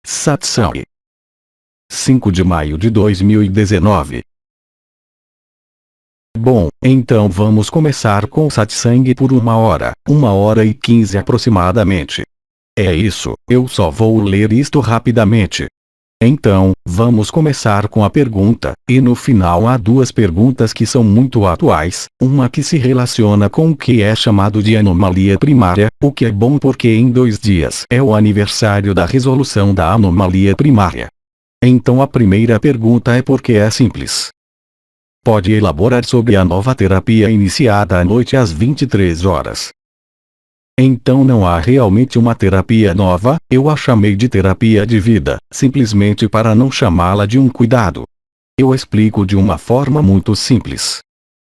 Satsang. 5 de maio de 2019. Bom, então vamos começar com o satsang por 1 hora e 15 aproximadamente. É isso, eu só vou ler isto rapidamente. Então, vamos começar com a pergunta, e no final há duas perguntas que são muito atuais, uma que se relaciona com o que é chamado de anomalia primária, o que é bom porque em 2 dias é o aniversário da resolução da anomalia primária. Então a primeira pergunta é porque é simples. Pode elaborar sobre a nova terapia iniciada à noite às 23 horas. Então não há realmente uma terapia nova, eu a chamei de terapia de vida, simplesmente para não chamá-la de um cuidado. Eu explico de uma forma muito simples.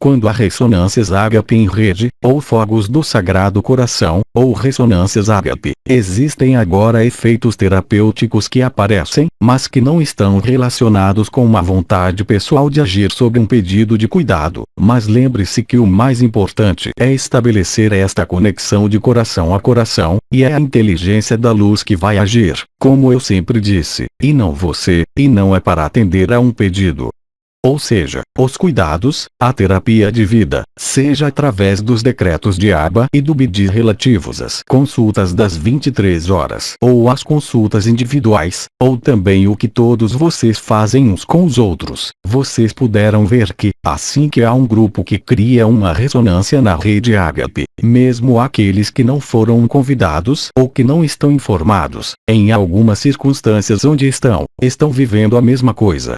Quando há ressonâncias ágape em rede, ou fogos do Sagrado Coração, ou ressonâncias ágape, existem agora efeitos terapêuticos que aparecem, mas que não estão relacionados com uma vontade pessoal de agir sobre um pedido de cuidado. Mas lembre-se que o mais importante é estabelecer esta conexão de coração a coração, e é a inteligência da luz que vai agir, como eu sempre disse, e não você, e não é para atender a um pedido. Ou seja, os cuidados, a terapia de vida, seja através dos decretos de Aba e do Bidi relativos às consultas das 23 horas ou às consultas individuais, ou também o que todos vocês fazem uns com os outros, vocês puderam ver que, assim que há um grupo que cria uma ressonância na rede ágape, mesmo aqueles que não foram convidados ou que não estão informados, em algumas circunstâncias onde estão vivendo a mesma coisa.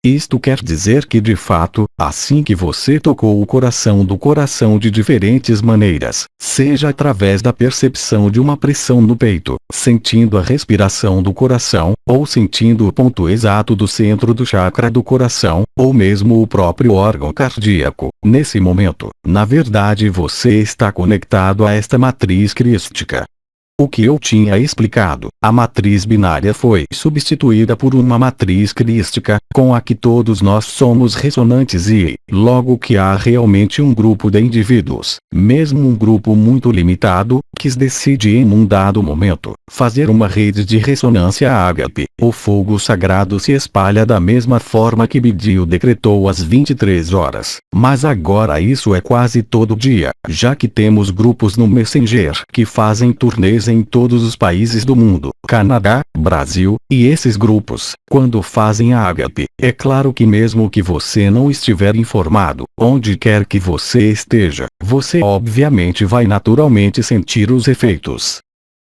Isto quer dizer que de fato, assim que você tocou o coração do coração de diferentes maneiras, seja através da percepção de uma pressão no peito, sentindo a respiração do coração, ou sentindo o ponto exato do centro do chakra do coração, ou mesmo o próprio órgão cardíaco, nesse momento, na verdade você está conectado a esta matriz crística. O que eu tinha explicado, a matriz binária foi substituída por uma matriz crística, com a que todos nós somos ressonantes e, logo que há realmente um grupo de indivíduos, mesmo um grupo muito limitado, que decide em um dado momento, fazer uma rede de ressonância ágape, o fogo sagrado se espalha da mesma forma que Bidi o decretou às 23 horas, mas agora isso é quase todo dia, já que temos grupos no Messenger que fazem turnês em todos os países do mundo, Canadá, Brasil, e esses grupos, quando fazem a ágape, é claro que mesmo que você não estiver informado, onde quer que você esteja, você obviamente vai naturalmente sentir os efeitos.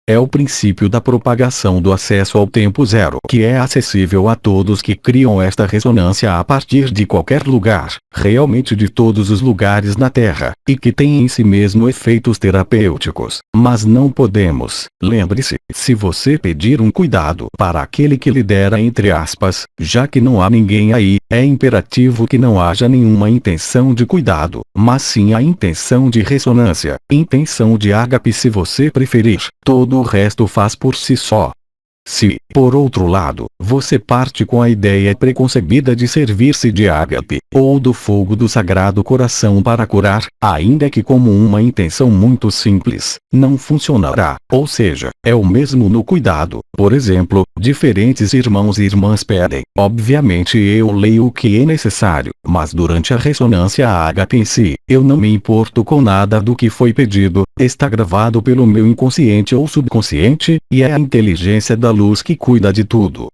É o princípio da propagação do acesso ao tempo zero, que é acessível a todos que criam esta ressonância a partir de qualquer lugar, realmente de todos os lugares na Terra, e que tem em si mesmo efeitos terapêuticos. Mas não podemos, lembre-se, se você pedir um cuidado para aquele que lhe dera entre aspas, já que não há ninguém aí, é imperativo que não haja nenhuma intenção de cuidado, mas sim a intenção de ressonância, intenção de ágape se você preferir, todo o resto faz por si só. Se, por outro lado, você parte com a ideia preconcebida de servir-se de ágape, ou do fogo do Sagrado Coração para curar, ainda que como uma intenção muito simples, não funcionará, ou seja, é o mesmo no cuidado. Por exemplo, diferentes irmãos e irmãs pedem, obviamente eu leio o que é necessário, mas durante a ressonância ágape em si, eu não me importo com nada do que foi pedido, está gravado pelo meu inconsciente ou subconsciente, e é a inteligência da luz que cuida de tudo.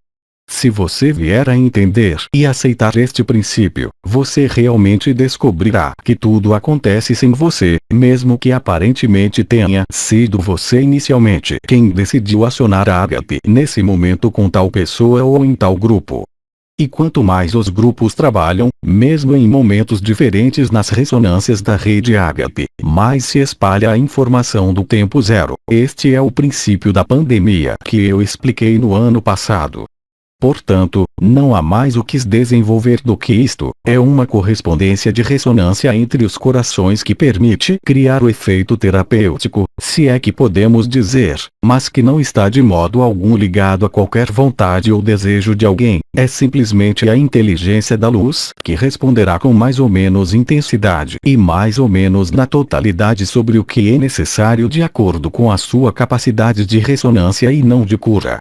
Se você vier a entender e aceitar este princípio, você realmente descobrirá que tudo acontece sem você, mesmo que aparentemente tenha sido você inicialmente quem decidiu acionar a ágape nesse momento com tal pessoa ou em tal grupo. E quanto mais os grupos trabalham, mesmo em momentos diferentes nas ressonâncias da rede ágape, mais se espalha a informação do tempo zero. Este é o princípio da pandemia que eu expliquei no ano passado. Portanto, não há mais o que se desenvolver do que isto, é uma correspondência de ressonância entre os corações que permite criar o efeito terapêutico, se é que podemos dizer, mas que não está de modo algum ligado a qualquer vontade ou desejo de alguém, é simplesmente a inteligência da luz que responderá com mais ou menos intensidade e mais ou menos na totalidade sobre o que é necessário de acordo com a sua capacidade de ressonância e não de cura.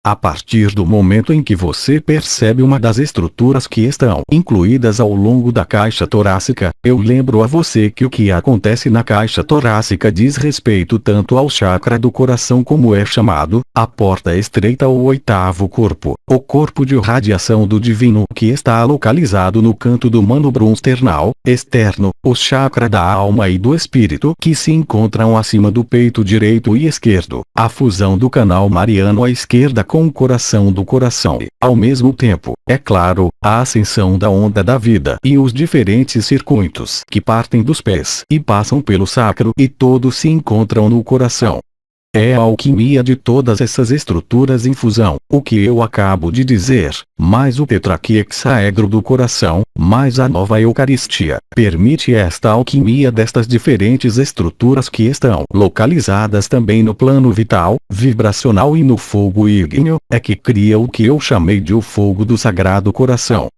A partir do momento em que você percebe uma das estruturas que estão incluídas ao longo da caixa torácica, eu lembro a você que o que acontece na caixa torácica diz respeito tanto ao chakra do coração, como é chamado, a porta estreita ou oitavo corpo, o corpo de radiação do divino, que está localizado no canto do manubrum sternal, externo, o chakra da alma e do espírito, que se encontram acima do peito direito e esquerdo, a fusão do canal mariano à esquerda com o coração do coração e, ao mesmo tempo, é claro, a ascensão da onda da vida e os diferentes circuitos que partem dos pés e passam pelo sacro e todos se encontram no coração. É a alquimia de todas essas estruturas em fusão, o que eu acabo de dizer, mais o tetraquihexaedro do coração, mais a nova Eucaristia, permite esta alquimia destas diferentes estruturas que estão localizadas também no plano vital, vibracional e no fogo ígneo, é que cria o que eu chamei de o fogo do Sagrado Coração.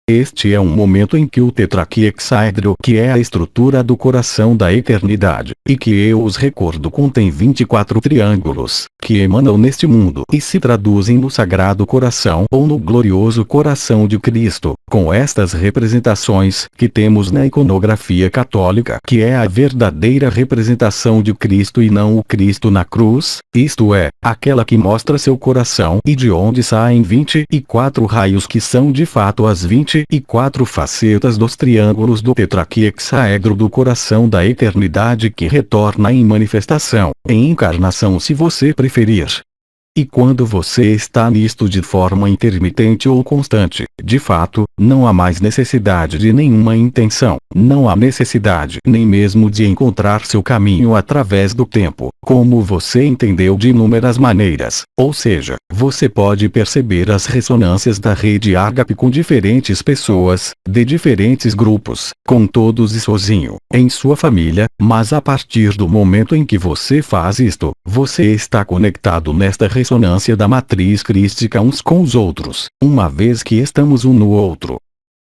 Este é um momento em que o tetraquihexaedro, que é a estrutura do coração da eternidade, e que eu os recordo, contém 24 triângulos, que emanam neste mundo e se traduzem no Sagrado Coração ou no Glorioso Coração de Cristo, com estas representações que temos na iconografia católica, que é a verdadeira representação de Cristo e não o Cristo na cruz, isto é, aquela que mostra seu coração e de onde saem 24 raios que são de fato as 24 facetas dos triângulos do tetraquihexaedro do coração da eternidade, que retorna em manifestação, em encarnação se você preferir. E quando você está nisto de forma intermitente ou constante, de fato, não há mais necessidade de nenhuma intenção, não há necessidade nem mesmo de encontrar seu caminho através do tempo, como você entendeu de inúmeras maneiras, ou seja, você pode perceber as ressonâncias da rede Ágape com diferentes pessoas, de diferentes grupos, com todos e sozinho, em sua família, mas a partir do momento em que você faz isto, você está conectado nesta ressonância da matriz crística uns com os outros, uma vez que estamos um no outro.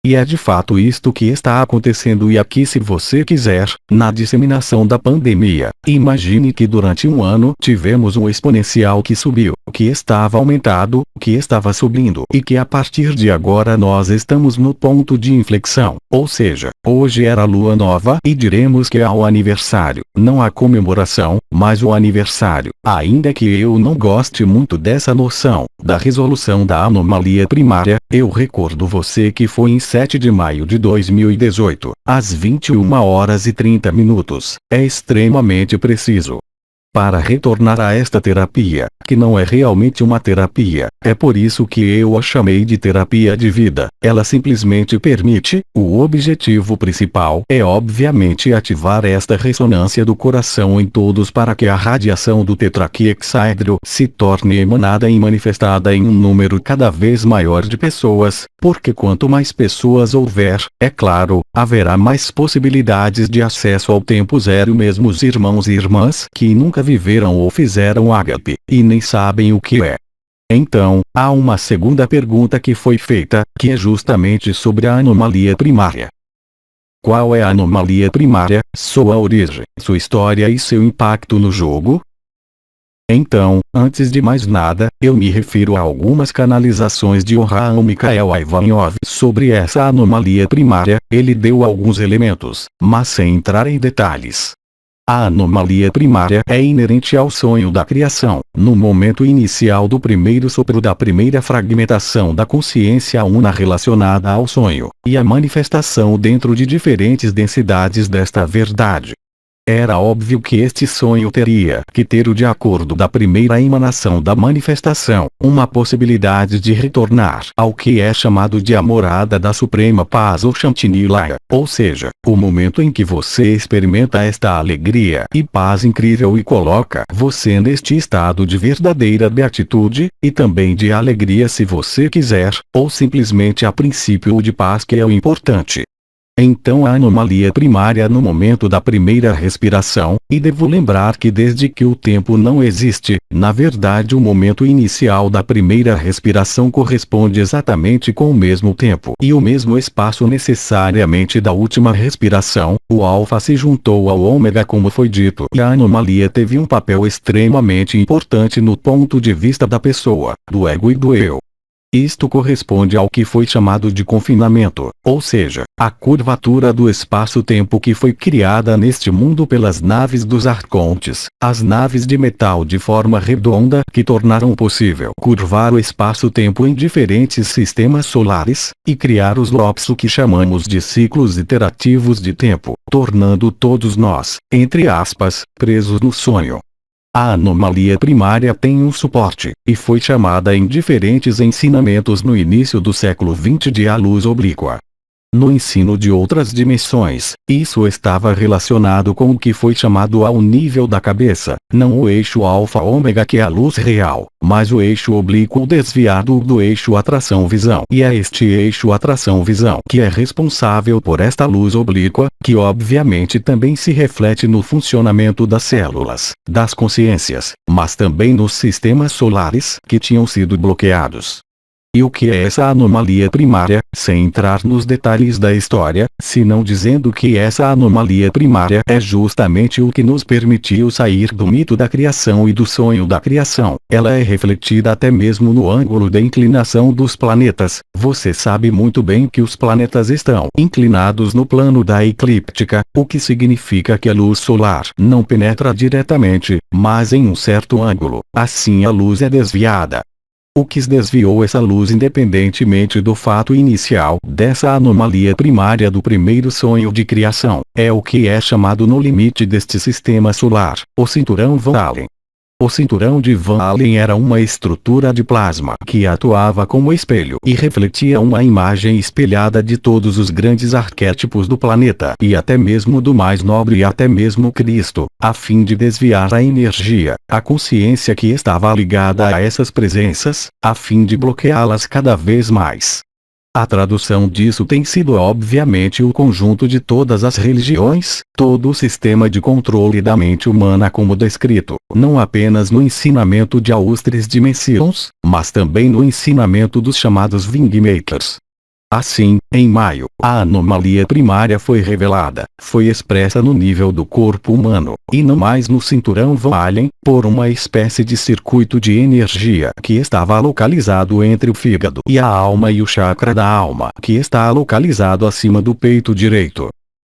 E é de fato isto que está acontecendo. E aqui, se você quiser, na disseminação da pandemia, imagine que durante um ano tivemos um exponencial que subiu, que estava aumentado, que estava subindo, e que a partir de agora nós estamos no ponto de inflexão, ou seja, hoje era a lua nova e diremos que é o aniversário, não a comemoração, mas o aniversário, ainda que eu não goste muito dessa noção, da resolução da anomalia primária. Eu recordo você que foi em 7 de maio de 2018, às 21h30. É extremamente preciso. Para retornar a esta terapia, que não é realmente uma terapia, é por isso que eu a chamei de terapia de vida. Ela simplesmente permite, o objetivo principal é obviamente ativar esta ressonância do coração em todos, para que a radiação do tetraquihexaedro se torne emanada e manifestada em um número cada vez maior de pessoas, porque quanto mais pessoas houver, é claro, haverá mais possibilidades de acesso ao tempo zero. Mesmo os irmãos e irmãs que nunca viveram ou fizeram ágape, e nem sabem o que é. Então, há uma segunda pergunta que foi feita, que é justamente sobre a anomalia primária. Qual é a anomalia primária, sua origem, sua história e seu impacto no jogo? Então, antes de mais nada, eu me refiro a algumas canalizações de Avraham Mikhael Ivanov sobre essa anomalia primária. Ele deu alguns elementos, mas sem entrar em detalhes. A anomalia primária é inerente ao sonho da criação, no momento inicial do primeiro sopro da primeira fragmentação da consciência una relacionada ao sonho, e a manifestação dentro de diferentes densidades desta verdade. Era óbvio que este sonho teria que ter o de acordo da primeira emanação da manifestação, uma possibilidade de retornar ao que é chamado de a morada da Suprema Paz ou Shantinilaya, ou seja, o momento em que você experimenta esta alegria e paz incrível e coloca você neste estado de verdadeira beatitude, e também de alegria se você quiser, ou simplesmente a princípio de paz, que é o importante. Então a anomalia primária no momento da primeira respiração, e devo lembrar que desde que o tempo não existe, na verdade o momento inicial da primeira respiração corresponde exatamente com o mesmo tempo e o mesmo espaço necessariamente da última respiração, o alfa se juntou ao ômega como foi dito e a anomalia teve um papel extremamente importante no ponto de vista da pessoa, do ego e do eu. Isto corresponde ao que foi chamado de confinamento, ou seja, a curvatura do espaço-tempo que foi criada neste mundo pelas naves dos arcontes, as naves de metal de forma redonda que tornaram possível curvar o espaço-tempo em diferentes sistemas solares, e criar os loops que chamamos de ciclos iterativos de tempo, tornando todos nós, entre aspas, presos no sonho. A anomalia primária tem um suporte, e foi chamada em diferentes ensinamentos no início do século XX de a luz oblíqua. No ensino de outras dimensões, isso estava relacionado com o que foi chamado ao nível da cabeça, não o eixo alfa-ômega que é a luz real, mas o eixo oblíquo desviado do eixo atração-visão. E é este eixo atração-visão que é responsável por esta luz oblíqua, que obviamente também se reflete no funcionamento das células, das consciências, mas também nos sistemas solares que tinham sido bloqueados. E o que é essa anomalia primária, sem entrar nos detalhes da história, senão dizendo que essa anomalia primária é justamente o que nos permitiu sair do mito da criação e do sonho da criação. Ela é refletida até mesmo no ângulo de inclinação dos planetas. Você sabe muito bem que os planetas estão inclinados no plano da eclíptica, o que significa que a luz solar não penetra diretamente, mas em um certo ângulo. Assim a luz é desviada. O que desviou essa luz independentemente do fato inicial dessa anomalia primária do primeiro sonho de criação, é o que é chamado no limite deste sistema solar, o cinturão Van Allen. O cinturão de Van Allen era uma estrutura de plasma que atuava como espelho e refletia uma imagem espelhada de todos os grandes arquétipos do planeta e até mesmo do mais nobre e até mesmo Cristo, a fim de desviar a energia, a consciência que estava ligada a essas presenças, a fim de bloqueá-las cada vez mais. A tradução disso tem sido obviamente o conjunto de todas as religiões, todo o sistema de controle da mente humana como descrito, não apenas no ensinamento de Austres Dimensions, mas também no ensinamento dos chamados Wingmakers. Assim, em maio, a anomalia primária foi revelada, foi expressa no nível do corpo humano, e não mais no cinturão Van Allen, por uma espécie de circuito de energia que estava localizado entre o fígado e a alma e o chakra da alma que está localizado acima do peito direito.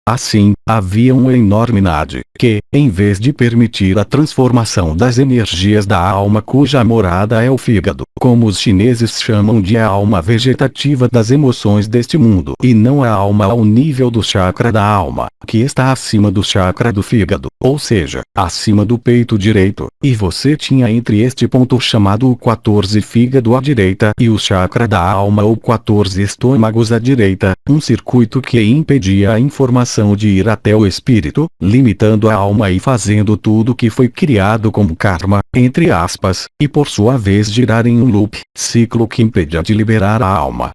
Assim, havia uma enorme nade, que, em vez de permitir a transformação das energias da alma cuja morada é o fígado, como os chineses chamam de a alma vegetativa das emoções deste mundo, e não a alma ao nível do chakra da alma, que está acima do chakra do fígado, ou seja, acima do peito direito, e você tinha entre este ponto chamado o 14 fígado à direita e o chakra da alma ou 14 estômagos à direita, um circuito que impedia a informação de ir até o espírito, limitando a alma e fazendo tudo que foi criado como karma, entre aspas, e por sua vez girar em um loop, ciclo que impedia de liberar a alma.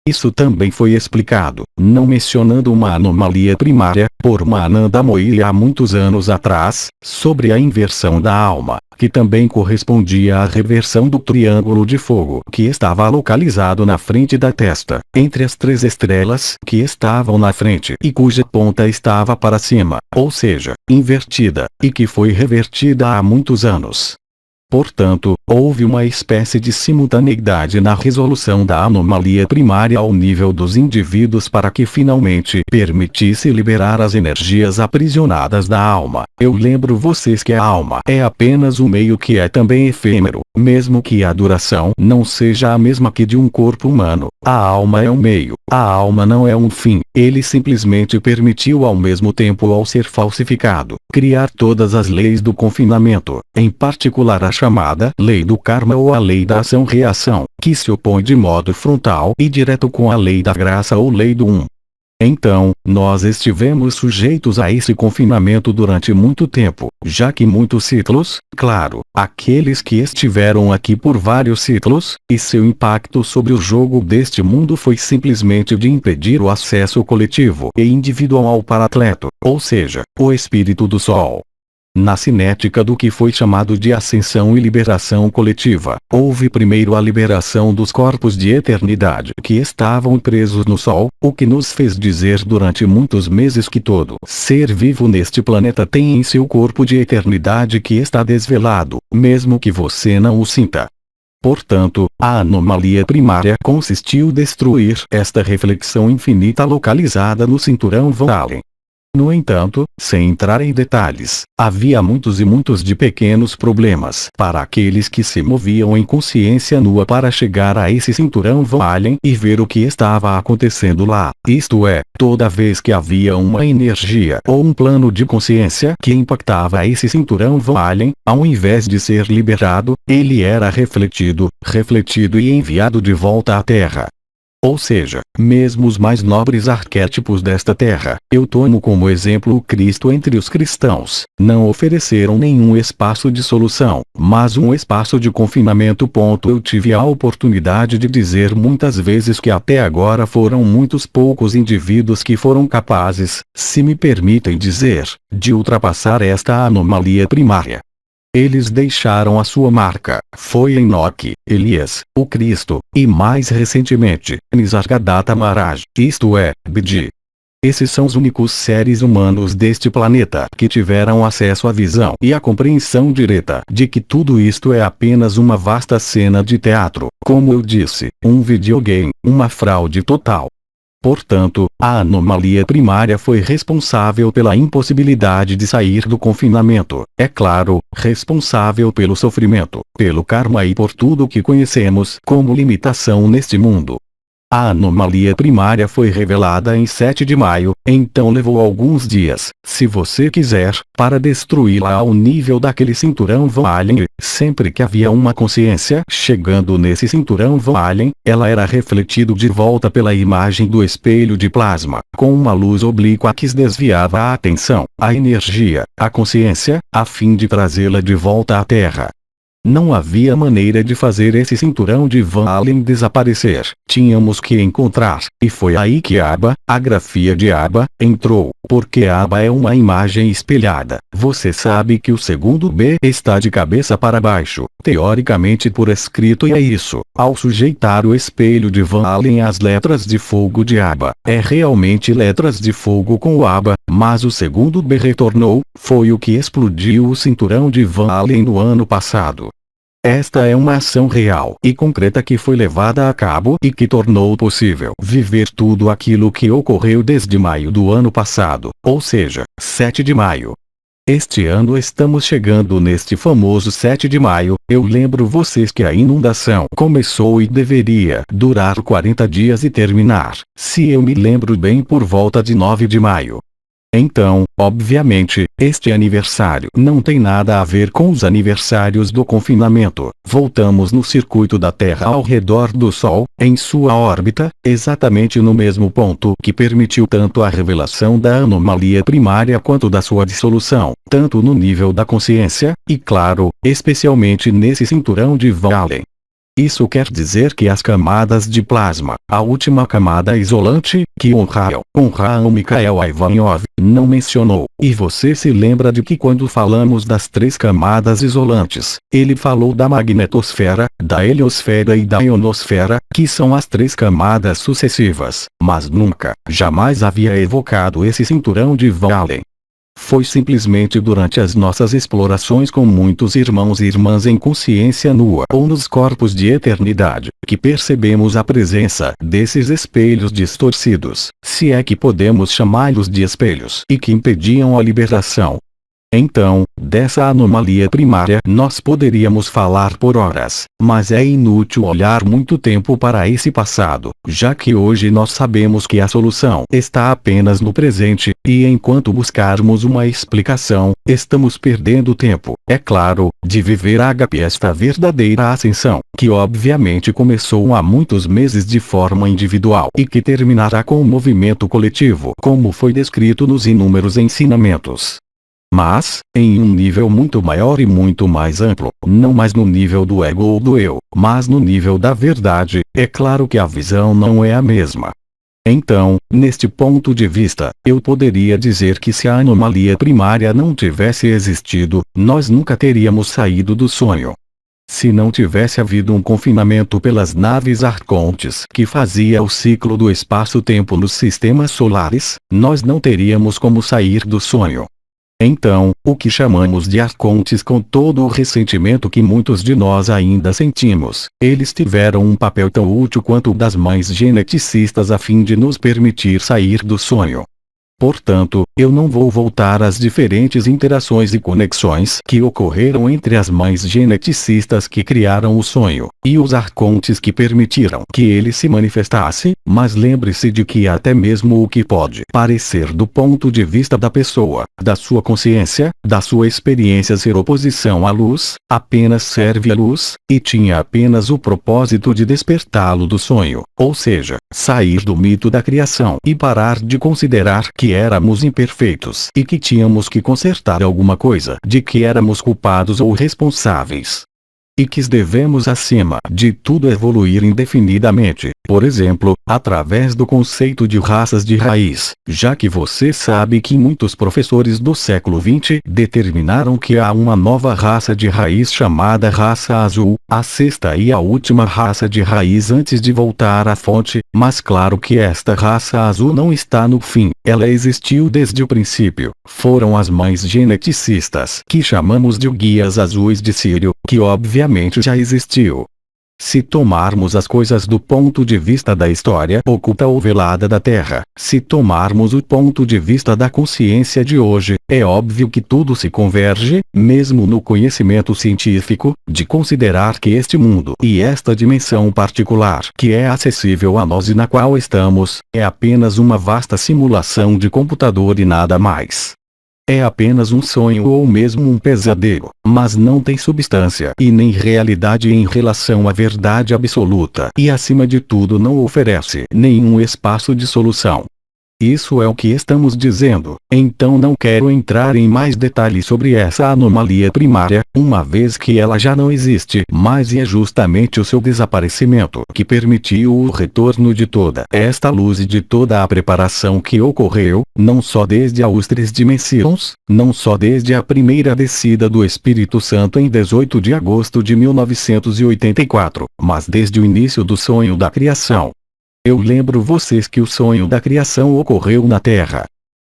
Isso também foi explicado, não mencionando uma anomalia primária, por Ananda Moiri há muitos anos atrás, sobre a inversão da alma, que também correspondia à reversão do triângulo de fogo que estava localizado na frente da testa, entre as 3 estrelas que estavam na frente e cuja ponta estava para cima, ou seja, invertida, e que foi revertida há muitos anos. Portanto, houve uma espécie de simultaneidade na resolução da anomalia primária ao nível dos indivíduos para que finalmente permitisse liberar as energias aprisionadas da alma. Eu lembro vocês que a alma é apenas um meio que é também efêmero, mesmo que a duração não seja a mesma que de um corpo humano. A alma é um meio, a alma não é um fim. Ele simplesmente permitiu ao mesmo tempo ao ser falsificado, criar todas as leis do confinamento, em particular a chamada lei do karma ou a lei da ação-reação, que se opõe de modo frontal e direto com a lei da graça ou lei do Então, nós estivemos sujeitos a esse confinamento durante muito tempo, já que muitos ciclos, claro, aqueles que estiveram aqui por vários ciclos, e seu impacto sobre o jogo deste mundo foi simplesmente de impedir o acesso coletivo e individual ao Paracleto, ou seja, o espírito do Sol. Na cinética do que foi chamado de ascensão e liberação coletiva, houve primeiro a liberação dos corpos de eternidade que estavam presos no Sol, o que nos fez dizer durante muitos meses que todo ser vivo neste planeta tem em seu corpo de eternidade que está desvelado, mesmo que você não o sinta. Portanto, a anomalia primária consistiu destruir esta reflexão infinita localizada no cinturão Van Allen. No entanto, sem entrar em detalhes, havia muitos e muitos de pequenos problemas para aqueles que se moviam em consciência nua para chegar a esse cinturão Van Allen e ver o que estava acontecendo lá, isto é, toda vez que havia uma energia ou um plano de consciência que impactava esse cinturão Van Allen, ao invés de ser liberado, ele era refletido e enviado de volta à Terra. Ou seja, mesmo os mais nobres arquétipos desta terra, eu tomo como exemplo o Cristo entre os cristãos, não ofereceram nenhum espaço de solução, mas um espaço de confinamento. Eu tive a oportunidade de dizer muitas vezes que até agora foram muitos poucos indivíduos que foram capazes, se me permitem dizer, de ultrapassar esta anomalia primária. Eles deixaram a sua marca. Foi Enoque, Elias, o Cristo, e mais recentemente, Nisargadatta Maharaj, isto é, Bidi. Esses são os únicos seres humanos deste planeta que tiveram acesso à visão e à compreensão direta de que tudo isto é apenas uma vasta cena de teatro, como eu disse, um videogame, uma fraude total. Portanto, a anomalia primária foi responsável pela impossibilidade de sair do confinamento, é claro, responsável pelo sofrimento, pelo karma e por tudo que conhecemos como limitação neste mundo. A anomalia primária foi revelada em 7 de maio, então levou alguns dias, se você quiser, para destruí-la ao nível daquele cinturão Van Allen. Sempre que havia uma consciência chegando nesse cinturão Van Allen, ela era refletido de volta pela imagem do espelho de plasma, com uma luz oblíqua que desviava a atenção, a energia, a consciência, a fim de trazê-la de volta à Terra. Não havia maneira de fazer esse cinturão de Van Allen desaparecer. Tínhamos que encontrar, e foi aí que Abba, a grafia de Abba, entrou, porque Abba é uma imagem espelhada. Você sabe que o segundo B está de cabeça para baixo, teoricamente por escrito, e é isso. Ao sujeitar o espelho de Van Allen às letras de fogo de Abba, é realmente letras de fogo com o Abba, mas o segundo B retornou, foi o que explodiu o cinturão de Van Allen no ano passado. Esta é uma ação real e concreta que foi levada a cabo e que tornou possível viver tudo aquilo que ocorreu desde maio do ano passado, ou seja, 7 de maio. Este ano estamos chegando neste famoso 7 de maio, eu lembro vocês que a inundação começou e deveria durar 40 dias e terminar, se eu me lembro bem, por volta de 9 de maio. Então, obviamente, este aniversário não tem nada a ver com os aniversários do confinamento. Voltamos no circuito da Terra ao redor do Sol, em sua órbita, exatamente no mesmo ponto que permitiu tanto a revelação da anomalia primária quanto da sua dissolução, tanto no nível da consciência, e claro, especialmente nesse cinturão de Van Allen. Isso quer dizer que as camadas de plasma, a última camada isolante, que Onrael Mikhail Ivanov não mencionou, e você se lembra de que quando falamos das 3 camadas isolantes, ele falou da magnetosfera, da heliosfera e da ionosfera, que são as 3 camadas sucessivas, mas nunca, jamais havia evocado esse cinturão de Van Allen. Foi simplesmente durante as nossas explorações com muitos irmãos e irmãs em consciência nua ou nos corpos de eternidade, que percebemos a presença desses espelhos distorcidos, se é que podemos chamá-los de espelhos, e que impediam a liberação. Então, dessa anomalia primária nós poderíamos falar por horas, mas é inútil olhar muito tempo para esse passado, já que hoje nós sabemos que a solução está apenas no presente, e enquanto buscarmos uma explicação, estamos perdendo tempo, é claro, de viver esta verdadeira ascensão, que obviamente começou há muitos meses de forma individual e que terminará com o movimento coletivo, como foi descrito nos inúmeros ensinamentos. Mas, em um nível muito maior e muito mais amplo, não mais no nível do ego ou do eu, mas no nível da verdade, é claro que a visão não é a mesma. Então, neste ponto de vista, eu poderia dizer que se a anomalia primária não tivesse existido, nós nunca teríamos saído do sonho. Se não tivesse havido um confinamento pelas naves arcontes que fazia o ciclo do espaço-tempo nos sistemas solares, nós não teríamos como sair do sonho. Então, o que chamamos de arcontes, com todo o ressentimento que muitos de nós ainda sentimos, eles tiveram um papel tão útil quanto o das mães geneticistas a fim de nos permitir sair do sonho. Portanto, eu não vou voltar às diferentes interações e conexões que ocorreram entre as mães geneticistas que criaram o sonho, e os arcontes que permitiram que ele se manifestasse, mas lembre-se de que até mesmo o que pode parecer do ponto de vista da pessoa, da sua consciência, da sua experiência ser oposição à luz, apenas serve à luz, e tinha apenas o propósito de despertá-lo do sonho, ou seja, sair do mito da criação e parar de considerar que éramos imperfeitos e que tínhamos que consertar alguma coisa, de que éramos culpados ou responsáveis. E que devemos acima de tudo evoluir indefinidamente, por exemplo, através do conceito de raças de raiz, já que você sabe que muitos professores do século XX determinaram que há uma nova raça de raiz chamada raça azul, a sexta e a última raça de raiz antes de voltar à fonte, mas claro que esta raça azul não está no fim, ela existiu desde o princípio. Foram as mães geneticistas que chamamos de guias azuis de Sírio, que obviamente já existiu. Se tomarmos as coisas do ponto de vista da história oculta ou velada da Terra, se tomarmos o ponto de vista da consciência de hoje, é óbvio que tudo se converge, mesmo no conhecimento científico, de considerar que este mundo e esta dimensão particular que é acessível a nós e na qual estamos, é apenas uma vasta simulação de computador e nada mais. É apenas um sonho ou mesmo um pesadelo, mas não tem substância e nem realidade em relação à verdade absoluta e acima de tudo não oferece nenhum espaço de solução. Isso é o que estamos dizendo, então não quero entrar em mais detalhes sobre essa anomalia primária, uma vez que ela já não existe mais e é justamente o seu desaparecimento que permitiu o retorno de toda esta luz e de toda a preparação que ocorreu, não só desde as três dimensões, não só desde a primeira descida do Espírito Santo em 18 de agosto de 1984, mas desde o início do sonho da criação. Eu lembro vocês que o sonho da criação ocorreu na Terra.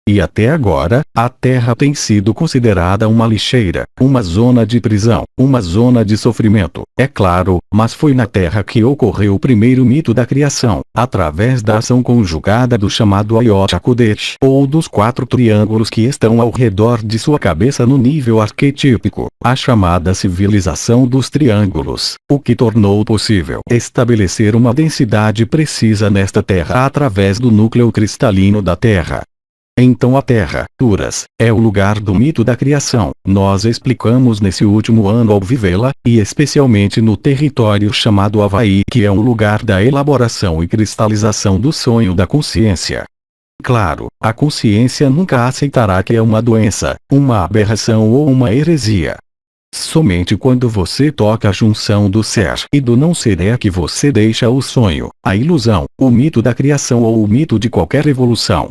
E até agora, a Terra tem sido considerada uma lixeira, uma zona de prisão, uma zona de sofrimento, é claro, mas foi na Terra que ocorreu o primeiro mito da criação, através da ação conjugada do chamado Ayot Kodesh, ou dos 4 triângulos que estão ao redor de sua cabeça no nível arquetípico, a chamada civilização dos triângulos, o que tornou possível estabelecer uma densidade precisa nesta Terra através do núcleo cristalino da Terra. Então a Terra, Uras, é o lugar do mito da criação. Nós explicamos nesse último ano ao vivê-la, e especialmente no território chamado Havaí, que é um lugar da elaboração e cristalização do sonho da consciência. Claro, a consciência nunca aceitará que é uma doença, uma aberração ou uma heresia. Somente quando você toca a junção do ser e do não ser é que você deixa o sonho, a ilusão, o mito da criação ou o mito de qualquer evolução.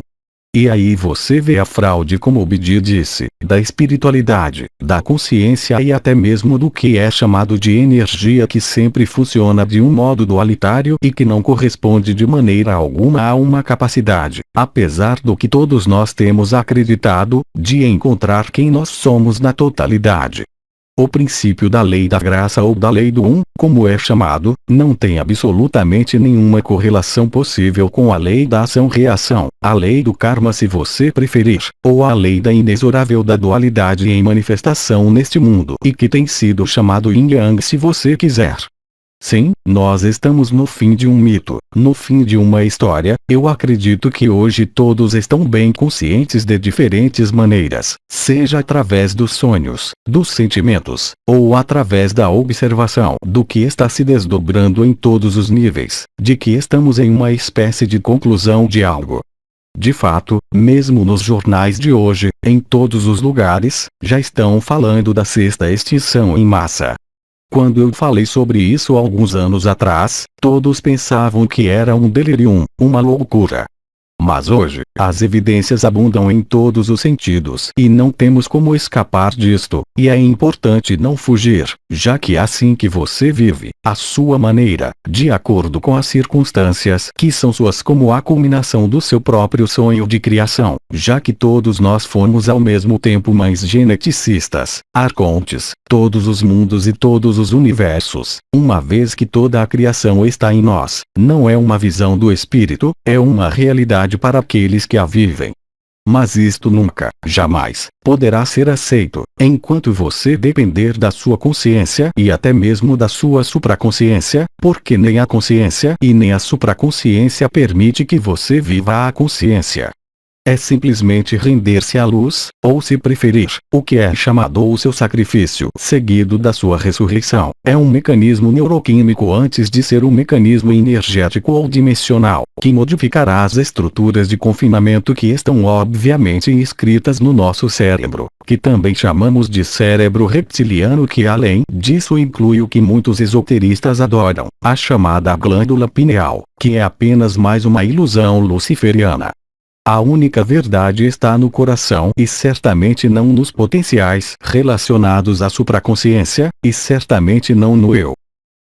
E aí você vê a fraude, como Obidi disse, da espiritualidade, da consciência e até mesmo do que é chamado de energia, que sempre funciona de um modo dualitário e que não corresponde de maneira alguma a uma capacidade, apesar do que todos nós temos acreditado, de encontrar quem nós somos na totalidade. O princípio da lei da graça ou da lei do como é chamado, não tem absolutamente nenhuma correlação possível com a lei da ação-reação, a lei do karma se você preferir, ou a lei da inexorável da dualidade em manifestação neste mundo e que tem sido chamado Yin-Yang se você quiser. Sim, nós estamos no fim de um mito, no fim de uma história. Eu acredito que hoje todos estão bem conscientes de diferentes maneiras, seja através dos sonhos, dos sentimentos, ou através da observação do que está se desdobrando em todos os níveis, de que estamos em uma espécie de conclusão de algo. De fato, mesmo nos jornais de hoje, em todos os lugares, já estão falando da sexta extinção em massa. Quando eu falei sobre isso alguns anos atrás, todos pensavam que era um delírio, uma loucura. Mas hoje, as evidências abundam em todos os sentidos e não temos como escapar disto, e é importante não fugir, já que é assim que você vive, à sua maneira, de acordo com as circunstâncias que são suas como a culminação do seu próprio sonho de criação, já que todos nós fomos ao mesmo tempo mães geneticistas, arcontes, todos os mundos e todos os universos, uma vez que toda a criação está em nós, não é uma visão do espírito, é uma realidade para aqueles que a vivem. Mas isto nunca, jamais, poderá ser aceito, enquanto você depender da sua consciência e até mesmo da sua supraconsciência, porque nem a consciência e nem a supraconsciência permite que você viva a consciência. É simplesmente render-se à luz, ou se preferir, o que é chamado o seu sacrifício seguido da sua ressurreição. É um mecanismo neuroquímico antes de ser um mecanismo energético ou dimensional, que modificará as estruturas de confinamento que estão obviamente inscritas no nosso cérebro, que também chamamos de cérebro reptiliano, que além disso inclui o que muitos esoteristas adoram, a chamada glândula pineal, que é apenas mais uma ilusão luciferiana. A única verdade está no coração e certamente não nos potenciais relacionados à supraconsciência, e certamente não no eu.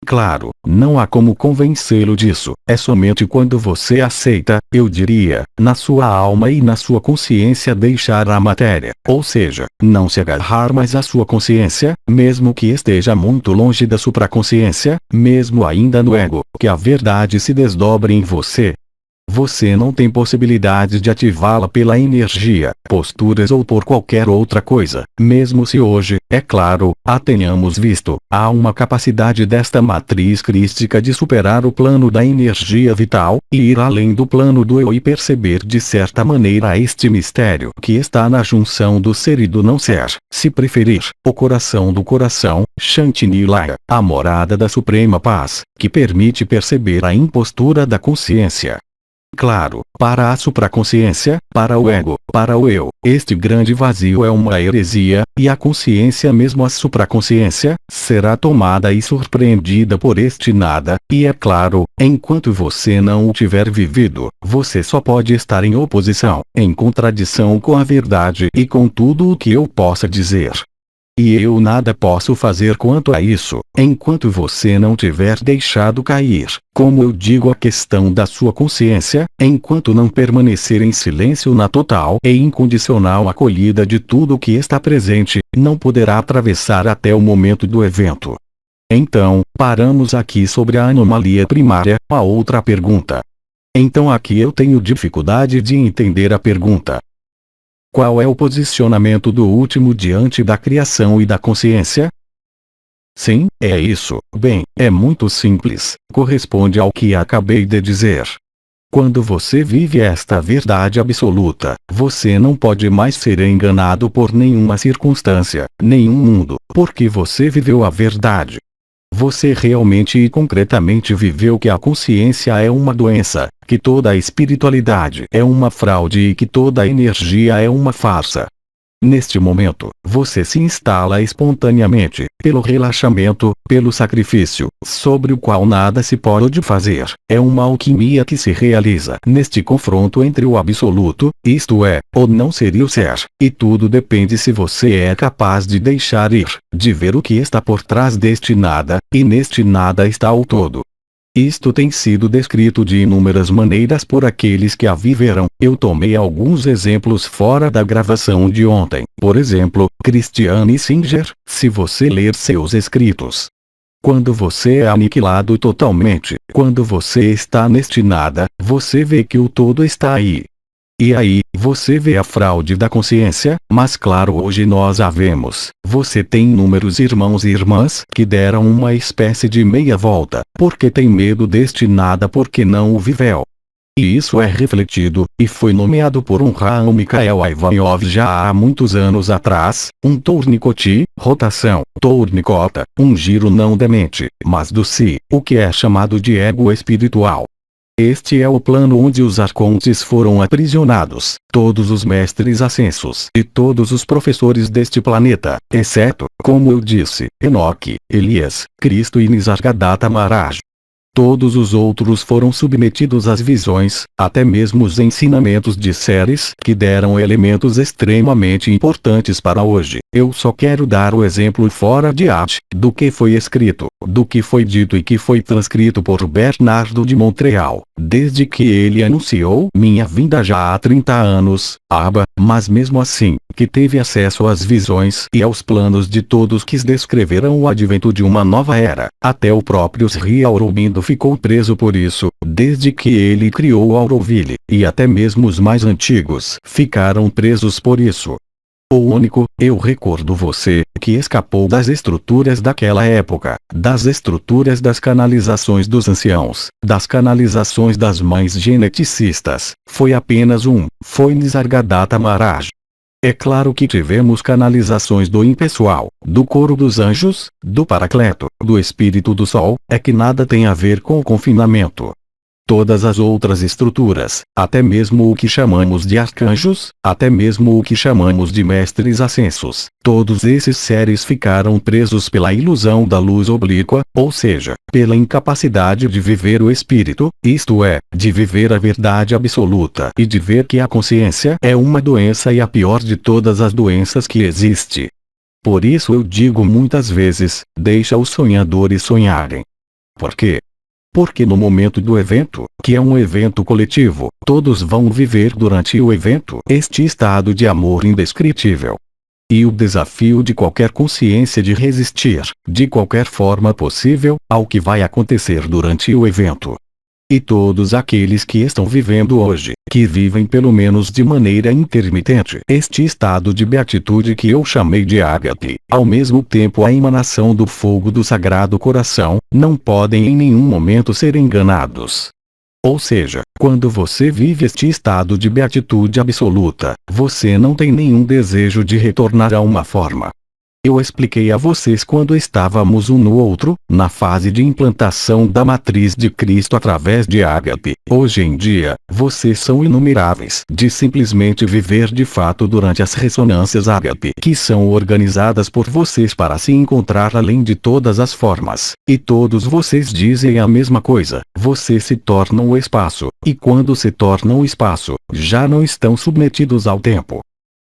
Claro, não há como convencê-lo disso, é somente quando você aceita, eu diria, na sua alma e na sua consciência deixar a matéria, ou seja, não se agarrar mais à sua consciência, mesmo que esteja muito longe da supraconsciência, mesmo ainda no ego, que a verdade se desdobre em você. Você não tem possibilidade de ativá-la pela energia, posturas ou por qualquer outra coisa, mesmo se hoje, é claro, a tenhamos visto, há uma capacidade desta matriz crística de superar o plano da energia vital, e ir além do plano do eu e perceber de certa maneira este mistério que está na junção do ser e do não ser, se preferir, o coração do coração, Shanti-Nilaya, a morada da suprema paz, que permite perceber a impostura da consciência. Claro, para a supraconsciência, para o ego, para o eu, este grande vazio é uma heresia, e a consciência, mesmo a supraconsciência, será tomada e surpreendida por este nada, e é claro, enquanto você não o tiver vivido, você só pode estar em oposição, em contradição com a verdade e com tudo o que eu possa dizer. E eu nada posso fazer quanto a isso, enquanto você não tiver deixado cair, como eu digo, a questão da sua consciência, enquanto não permanecer em silêncio na total e incondicional acolhida de tudo o que está presente, não poderá atravessar até o momento do evento. Então, paramos aqui sobre a anomalia primária, a outra pergunta. Então aqui eu tenho dificuldade de entender a pergunta. Qual é o posicionamento do último diante da criação e da consciência? Sim, é isso. Bem, é muito simples, corresponde ao que acabei de dizer. Quando você vive esta verdade absoluta, você não pode mais ser enganado por nenhuma circunstância, nenhum mundo, porque você viveu a verdade. Você realmente e concretamente viveu que a consciência é uma doença, que toda a espiritualidade é uma fraude e que toda a energia é uma farsa. Neste momento, você se instala espontaneamente, pelo relaxamento, pelo sacrifício, sobre o qual nada se pode fazer. É uma alquimia que se realiza neste confronto entre o absoluto, isto é, o não ser e o ser, e tudo depende se você é capaz de deixar ir, de ver o que está por trás deste nada, e neste nada está o todo. Isto tem sido descrito de inúmeras maneiras por aqueles que a viveram. Eu tomei alguns exemplos fora da gravação de ontem. Por exemplo, Christiane Singer, se você ler seus escritos. Quando você é aniquilado totalmente, quando você está neste nada, você vê que o todo está aí. E aí, você vê a fraude da consciência, mas claro, hoje nós a vemos. Você tem inúmeros irmãos e irmãs que deram uma espécie de meia volta, porque tem medo deste nada porque não o viveu. E isso é refletido, e foi nomeado por um Raul Mikhail Ivanov já há muitos anos atrás, um tourniquet, rotação, tournicota, um giro não demente, mas do si, o que é chamado de ego espiritual. Este é o plano onde os arcontes foram aprisionados, todos os mestres ascensos e todos os professores deste planeta, exceto, como eu disse, Enoque, Elias, Cristo e Nisargadatta Maharaj. Todos os outros foram submetidos às visões, até mesmo os ensinamentos de séries que deram elementos extremamente importantes para hoje. Eu só quero dar o exemplo fora de arte, do que foi escrito, do que foi dito e que foi transcrito por Bernardo de Montreal, desde que ele anunciou minha vinda já há 30 anos, mas mesmo assim, que teve acesso às visões e aos planos de todos que descreveram o advento de uma nova era. Até o próprio Sri Aurobindo ficou preso por isso, desde que ele criou Auroville, e até mesmo os mais antigos ficaram presos por isso. O único, eu recordo você, que escapou das estruturas daquela época, das estruturas das canalizações dos anciãos, das canalizações das mães geneticistas, foi apenas foi Nisargadatta Maharaj. É claro que tivemos canalizações do impessoal, do coro dos anjos, do Paracleto, do Espírito do Sol, é que nada tem a ver com o confinamento. Todas as outras estruturas, até mesmo o que chamamos de arcanjos, até mesmo o que chamamos de mestres ascensos, todos esses seres ficaram presos pela ilusão da luz oblíqua, ou seja, pela incapacidade de viver o espírito, isto é, de viver a verdade absoluta e de ver que a consciência é uma doença e a pior de todas as doenças que existe. Por isso eu digo muitas vezes, deixa os sonhadores sonharem. Por quê? Porque no momento do evento, que é um evento coletivo, todos vão viver durante o evento este estado de amor indescritível. E o desafio de qualquer consciência de resistir, de qualquer forma possível, ao que vai acontecer durante o evento. E todos aqueles que estão vivendo hoje, que vivem pelo menos de maneira intermitente este estado de beatitude que eu chamei de ágape, ao mesmo tempo a emanação do fogo do Sagrado Coração, não podem em nenhum momento ser enganados. Ou seja, quando você vive este estado de beatitude absoluta, você não tem nenhum desejo de retornar a uma forma. Eu expliquei a vocês quando estávamos um no outro, na fase de implantação da matriz de Cristo através de ágape. Hoje em dia, vocês são inumeráveis de simplesmente viver de fato durante as ressonâncias ágape que são organizadas por vocês para se encontrar além de todas as formas. E todos vocês dizem a mesma coisa, vocês se tornam o espaço, e quando se tornam o espaço, já não estão submetidos ao tempo.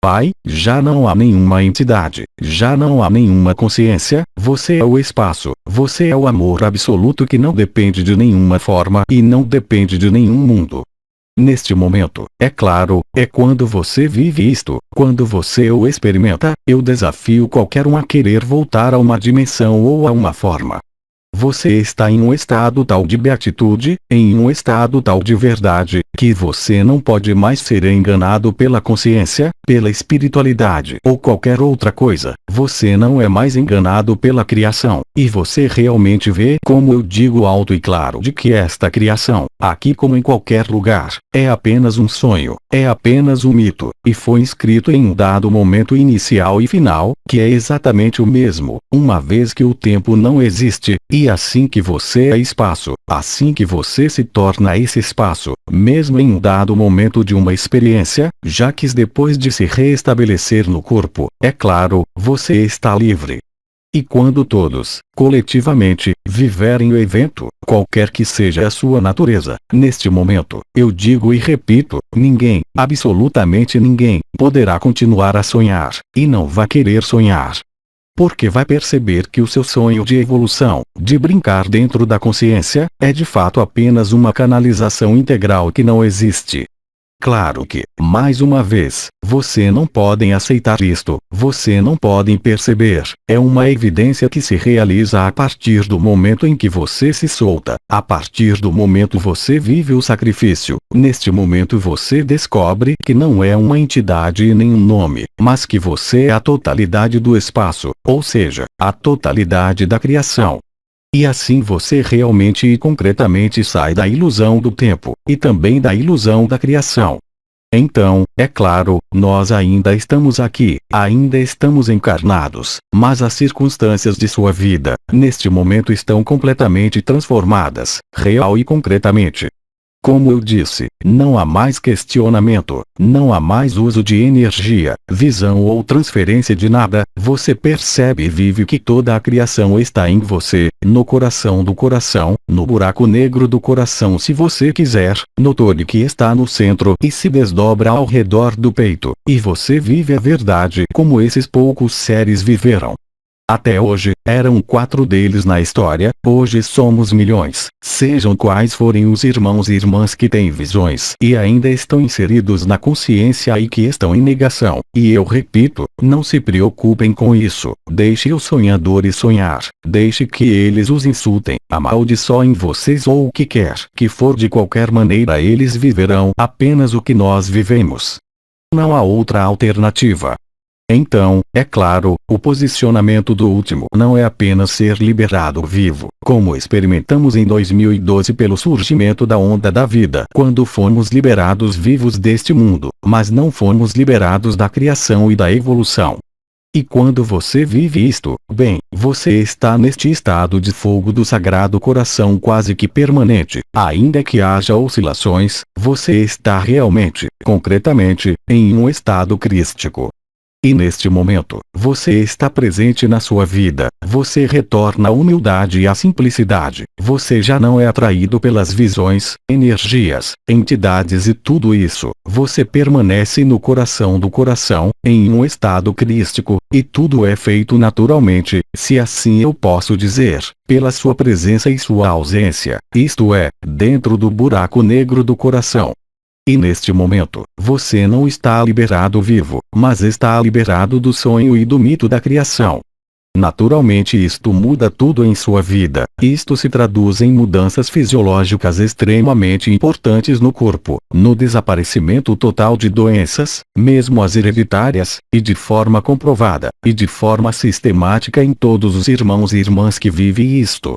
Pai, já não há nenhuma entidade, já não há nenhuma consciência, você é o espaço, você é o amor absoluto que não depende de nenhuma forma e não depende de nenhum mundo. Neste momento, é claro, é quando você vive isto, quando você o experimenta, eu desafio qualquer um a querer voltar a uma dimensão ou a uma forma. Você está em um estado tal de beatitude, em um estado tal de verdade, que você não pode mais ser enganado pela consciência, pela espiritualidade ou qualquer outra coisa. Você não é mais enganado pela criação, e você realmente vê, como eu digo alto e claro, de que esta criação, aqui como em qualquer lugar, é apenas um sonho, é apenas um mito, e foi inscrito em um dado momento inicial e final, que é exatamente o mesmo, uma vez que o tempo não existe, e assim que você é espaço, assim que você se torna esse espaço, mesmo em um dado momento de uma experiência, já que depois de se reestabelecer no corpo, é claro, você está livre. E quando todos, coletivamente, viverem o evento, qualquer que seja a sua natureza, neste momento, eu digo e repito, ninguém, absolutamente ninguém, poderá continuar a sonhar, e não vai querer sonhar. Porque vai perceber que o seu sonho de evolução, de brincar dentro da consciência, é de fato apenas uma canalização integral que não existe. Claro que, mais uma vez, você não podem aceitar isto, você não podem perceber, é uma evidência que se realiza a partir do momento em que você se solta, a partir do momento você vive o sacrifício, neste momento você descobre que não é uma entidade e nem um nome, mas que você é a totalidade do espaço, ou seja, a totalidade da criação. E assim você realmente e concretamente sai da ilusão do tempo, e também da ilusão da criação. Então, é claro, nós ainda estamos aqui, ainda estamos encarnados, mas as circunstâncias de sua vida, neste momento estão completamente transformadas, real e concretamente. Como eu disse, não há mais questionamento, não há mais uso de energia, visão ou transferência de nada, você percebe e vive que toda a criação está em você, no coração do coração, no buraco negro do coração se você quiser, no tone que está no centro e se desdobra ao redor do peito, e você vive a verdade como esses poucos seres viveram. Até hoje, eram 4 deles na história, hoje somos milhões, sejam quais forem os irmãos e irmãs que têm visões e ainda estão inseridos na consciência e que estão em negação, e eu repito, não se preocupem com isso, deixe os sonhadores sonhar, deixe que eles os insultem, amaldiçoem vocês ou o que quer que for de qualquer maneira eles viverão apenas o que nós vivemos. Não há outra alternativa. Então, é claro, o posicionamento do último não é apenas ser liberado vivo, como experimentamos em 2012 pelo surgimento da onda da vida, quando fomos liberados vivos deste mundo, mas não fomos liberados da criação e da evolução. E quando você vive isto, bem, você está neste estado de fogo do Sagrado Coração quase que permanente, ainda que haja oscilações, você está realmente, concretamente, em um estado crístico. E neste momento, você está presente na sua vida, você retorna à humildade e à simplicidade, você já não é atraído pelas visões, energias, entidades e tudo isso, você permanece no coração do coração, em um estado crístico, e tudo é feito naturalmente, se assim eu posso dizer, pela sua presença e sua ausência, isto é, dentro do buraco negro do coração. E neste momento, você não está liberado vivo, mas está liberado do sonho e do mito da criação. Naturalmente isto muda tudo em sua vida, isto se traduz em mudanças fisiológicas extremamente importantes no corpo, no desaparecimento total de doenças, mesmo as hereditárias, e de forma comprovada, e de forma sistemática em todos os irmãos e irmãs que vivem isto.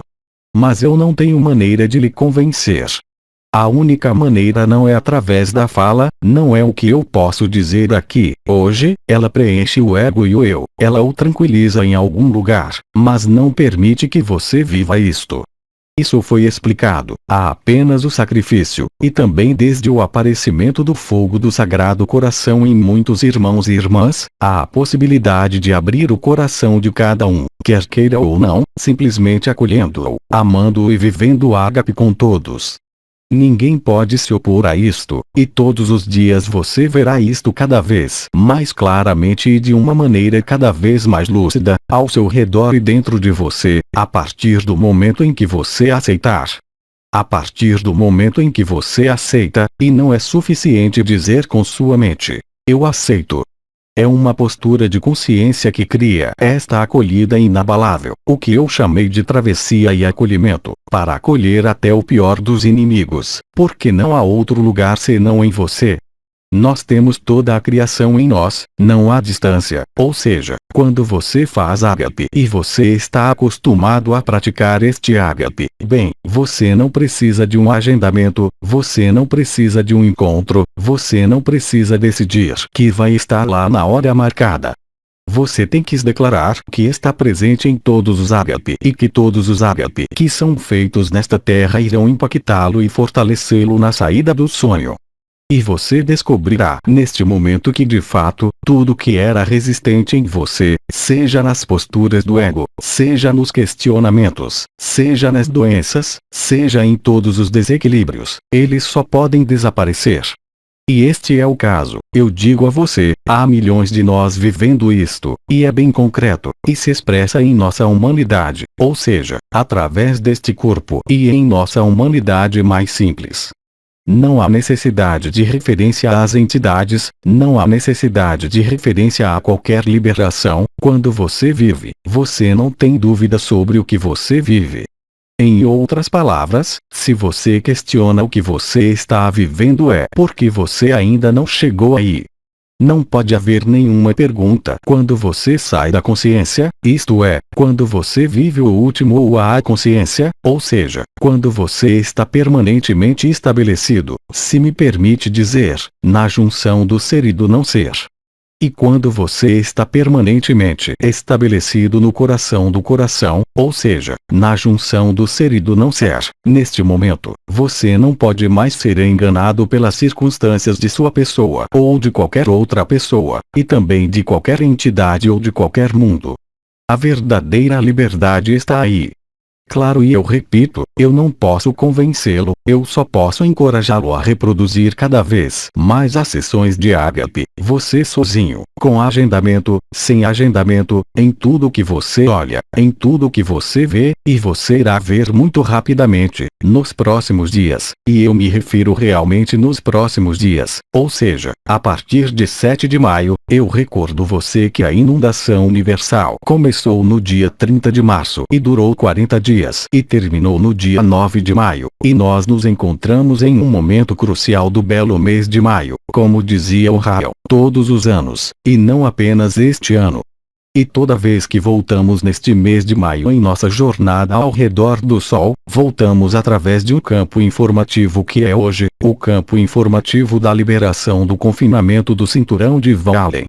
Mas eu não tenho maneira de lhe convencer. A única maneira não é através da fala, não é o que eu posso dizer aqui, hoje, ela preenche o ego e o eu, ela o tranquiliza em algum lugar, mas não permite que você viva isto. Isso foi explicado, há apenas o sacrifício, e também desde o aparecimento do fogo do Sagrado Coração em muitos irmãos e irmãs, há a possibilidade de abrir o coração de cada um, quer queira ou não, simplesmente acolhendo-o, amando-o e vivendo o ágape com todos. Ninguém pode se opor a isto, e todos os dias você verá isto cada vez mais claramente e de uma maneira cada vez mais lúcida, ao seu redor e dentro de você, a partir do momento em que você aceitar. A partir do momento em que você aceita, e não é suficiente dizer com sua mente, eu aceito. É uma postura de consciência que cria esta acolhida inabalável, o que eu chamei de travessia e acolhimento, para acolher até o pior dos inimigos, porque não há outro lugar senão em você. Nós temos toda a criação em nós, não há distância, ou seja, quando você faz ágape e você está acostumado a praticar este ágape, bem, você não precisa de um agendamento, você não precisa de um encontro, você não precisa decidir que vai estar lá na hora marcada. Você tem que declarar que está presente em todos os ágape e que todos os ágape que são feitos nesta terra irão impactá-lo e fortalecê-lo na saída do sonho. E você descobrirá neste momento que de fato, tudo que era resistente em você, seja nas posturas do ego, seja nos questionamentos, seja nas doenças, seja em todos os desequilíbrios, eles só podem desaparecer. E este é o caso, eu digo a você, há milhões de nós vivendo isto, e é bem concreto, e se expressa em nossa humanidade, ou seja, através deste corpo e em nossa humanidade mais simples. Não há necessidade de referência às entidades, não há necessidade de referência a qualquer liberação, quando você vive, você não tem dúvida sobre o que você vive. Em outras palavras, se você questiona o que você está vivendo é porque você ainda não chegou aí. Não pode haver nenhuma pergunta quando você sai da consciência, isto é, quando você vive o último ou a consciência, ou seja, quando você está permanentemente estabelecido, se me permite dizer, na junção do ser e do não ser. E quando você está permanentemente estabelecido no coração do coração, ou seja, na junção do ser e do não ser, neste momento, você não pode mais ser enganado pelas circunstâncias de sua pessoa ou de qualquer outra pessoa, e também de qualquer entidade ou de qualquer mundo. A verdadeira liberdade está aí. Claro, e eu repito, eu não posso convencê-lo, eu só posso encorajá-lo a reproduzir cada vez mais as sessões de Ágape, você sozinho, com agendamento, sem agendamento, em tudo que você olha, em tudo que você vê, e você irá ver muito rapidamente, nos próximos dias, e eu me refiro realmente nos próximos dias, ou seja, a partir de 7 de maio, eu recordo você que a inundação universal começou no dia 30 de março e durou 40 dias e terminou no dia 9 de maio, e nós nos encontramos em um momento crucial do belo mês de maio, como dizia o Rael, todos os anos, e não apenas este ano. E toda vez que voltamos neste mês de maio em nossa jornada ao redor do Sol, voltamos através de um campo informativo que é hoje, o campo informativo da liberação do confinamento do cinturão de Van Allen.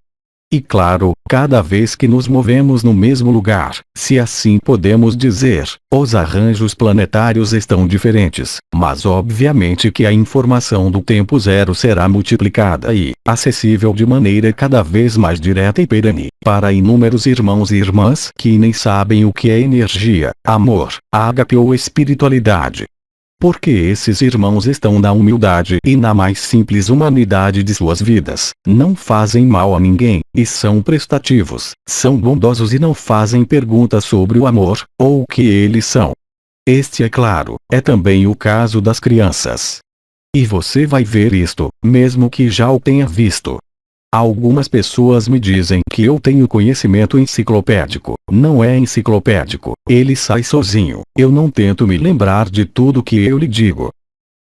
E claro, cada vez que nos movemos no mesmo lugar, se assim podemos dizer, os arranjos planetários estão diferentes, mas obviamente que a informação do tempo zero será multiplicada e acessível de maneira cada vez mais direta e perene, para inúmeros irmãos e irmãs que nem sabem o que é energia, amor, ágape ou espiritualidade. Porque esses irmãos estão na humildade e na mais simples humanidade de suas vidas, não fazem mal a ninguém, e são prestativos, são bondosos e não fazem perguntas sobre o amor, ou o que eles são. Este, é claro, é também o caso das crianças. E você vai ver isto, mesmo que já o tenha visto. Algumas pessoas me dizem que eu tenho conhecimento enciclopédico. Não é enciclopédico, ele sai sozinho. Eu não tento me lembrar de tudo que eu lhe digo.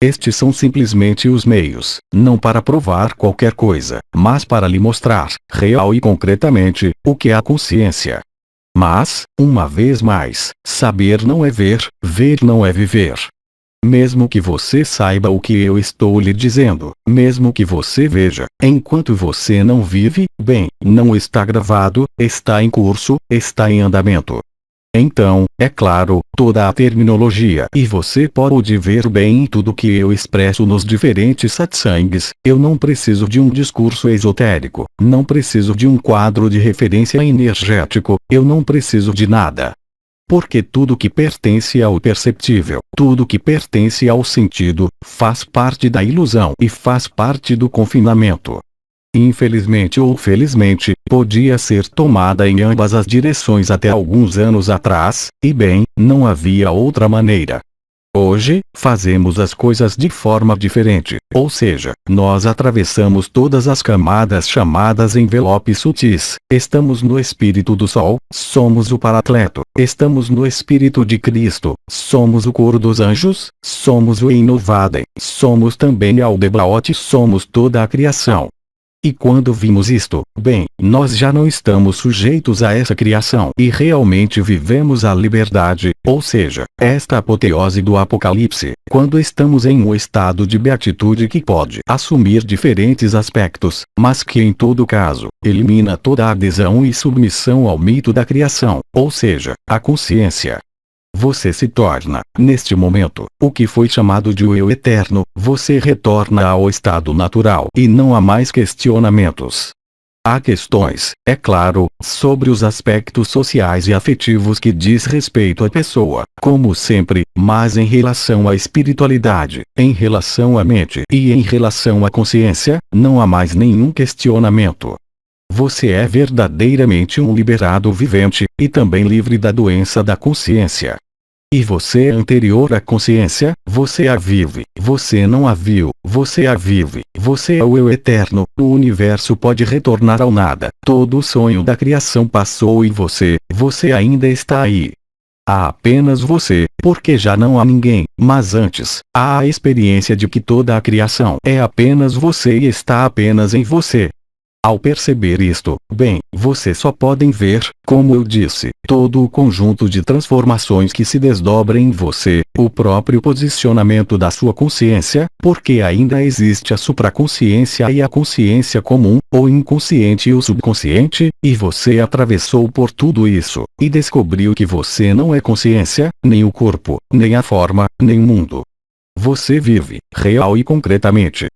Estes são simplesmente os meios, não para provar qualquer coisa, mas para lhe mostrar, real e concretamente, o que é a consciência. Mas, uma vez mais, saber não é ver não é viver. Mesmo que você saiba o que eu estou lhe dizendo, mesmo que você veja, enquanto você não vive, bem, não está gravado, está em curso, está em andamento. Então, é claro, toda a terminologia e você pode ver bem tudo que eu expresso nos diferentes satsangs, eu não preciso de um discurso esotérico, não preciso de um quadro de referência energético, eu não preciso de nada. Porque tudo que pertence ao perceptível, tudo que pertence ao sentido, faz parte da ilusão e faz parte do confinamento. Infelizmente ou felizmente, podia ser tomada em ambas as direções até alguns anos atrás, e bem, não havia outra maneira. Hoje, fazemos as coisas de forma diferente, ou seja, nós atravessamos todas as camadas chamadas envelopes sutis, estamos no espírito do Sol, somos o Paracleto, estamos no espírito de Cristo, somos o coro dos anjos, somos o Inovadem, somos também Aldebaoth, somos toda a criação. E quando vimos isto, bem, nós já não estamos sujeitos a essa criação e realmente vivemos a liberdade, ou seja, esta apoteose do Apocalipse, quando estamos em um estado de beatitude que pode assumir diferentes aspectos, mas que em todo caso, elimina toda a adesão e submissão ao mito da criação, ou seja, a consciência. Você se torna, neste momento, o que foi chamado de o eu eterno, você retorna ao estado natural e não há mais questionamentos. Há questões, é claro, sobre os aspectos sociais e afetivos que diz respeito à pessoa, como sempre, mas em relação à espiritualidade, em relação à mente e em relação à consciência, não há mais nenhum questionamento. Você é verdadeiramente um liberado vivente, e também livre da doença da consciência. E você é anterior à consciência, você a vive, você não a viu, você a vive, você é o eu eterno, o universo pode retornar ao nada, todo o sonho da criação passou e você ainda está aí. Há apenas você, porque já não há ninguém, mas antes, há a experiência de que toda a criação é apenas você e está apenas em você. Ao perceber isto, bem, vocês só podem ver, como eu disse, todo o conjunto de transformações que se desdobra em você, o próprio posicionamento da sua consciência, porque ainda existe a supraconsciência e a consciência comum, o inconsciente e o subconsciente, e você atravessou por tudo isso, e descobriu que você não é consciência, nem o corpo, nem a forma, nem o mundo. Você vive, real e concretamente.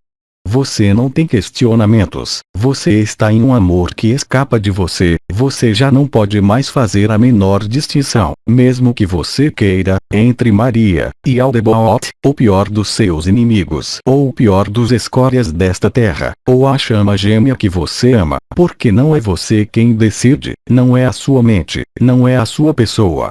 Você não tem questionamentos, você está em um amor que escapa de você, você já não pode mais fazer a menor distinção, mesmo que você queira, entre Maria e Aldebot, o pior dos seus inimigos, ou o pior dos escórias desta terra, ou a chama gêmea que você ama, porque não é você quem decide, não é a sua mente, não é a sua pessoa.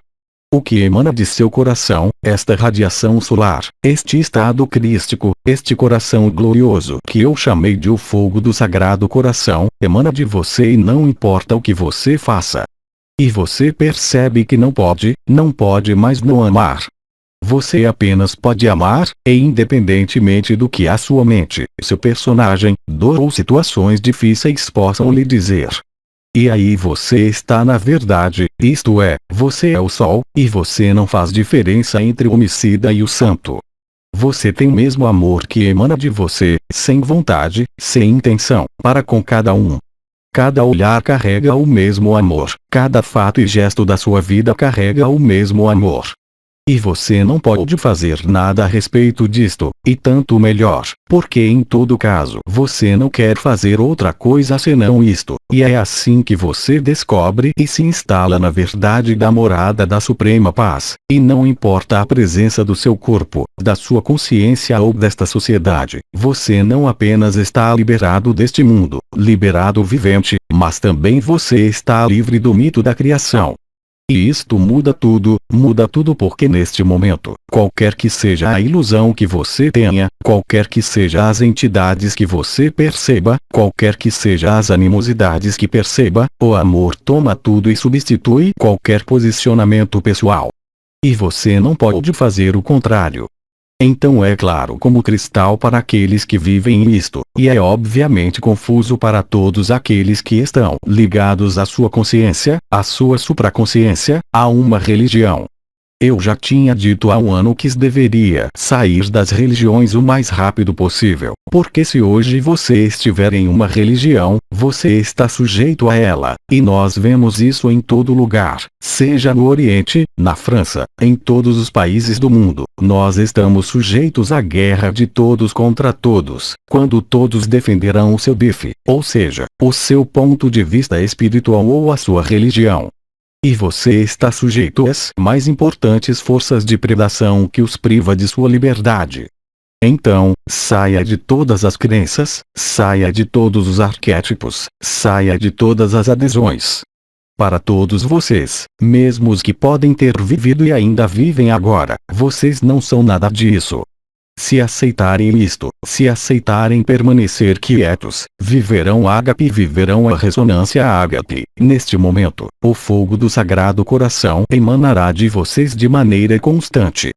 O que emana de seu coração, esta radiação solar, este estado crístico, este coração glorioso que eu chamei de o fogo do sagrado coração, emana de você e não importa o que você faça. E você percebe que não pode mais não amar. Você apenas pode amar, e independentemente do que a sua mente, seu personagem, dor ou situações difíceis possam lhe dizer. E aí você está na verdade, isto é, você é o sol, e você não faz diferença entre o homicida e o santo. Você tem o mesmo amor que emana de você, sem vontade, sem intenção, para com cada um. Cada olhar carrega o mesmo amor, cada fato e gesto da sua vida carrega o mesmo amor. E você não pode fazer nada a respeito disto, e tanto melhor, porque em todo caso você não quer fazer outra coisa senão isto, e é assim que você descobre e se instala na verdade da morada da suprema paz, e não importa a presença do seu corpo, da sua consciência ou desta sociedade, você não apenas está liberado deste mundo, liberado vivente, mas também você está livre do mito da criação. E isto muda tudo porque neste momento, qualquer que seja a ilusão que você tenha, qualquer que seja as entidades que você perceba, qualquer que seja as animosidades que perceba, o amor toma tudo e substitui qualquer posicionamento pessoal. E você não pode fazer o contrário. Então é claro como cristal para aqueles que vivem isto, e é obviamente confuso para todos aqueles que estão ligados à sua consciência, à sua supraconsciência, a uma religião. Eu já tinha dito há um ano que deveria sair das religiões o mais rápido possível, porque se hoje você estiver em uma religião, você está sujeito a ela, e nós vemos isso em todo lugar, seja no Oriente, na França, em todos os países do mundo, nós estamos sujeitos à guerra de todos contra todos, quando todos defenderão o seu bife, ou seja, o seu ponto de vista espiritual ou a sua religião. E você está sujeito às mais importantes forças de predação que os priva de sua liberdade. Então, saia de todas as crenças, saia de todos os arquétipos, saia de todas as adesões. Para todos vocês, mesmo os que podem ter vivido e ainda vivem agora, vocês não são nada disso. Se aceitarem isto, se aceitarem permanecer quietos, viverão ágape e viverão a ressonância ágape. Neste momento, o fogo do Sagrado Coração emanará de vocês de maneira constante.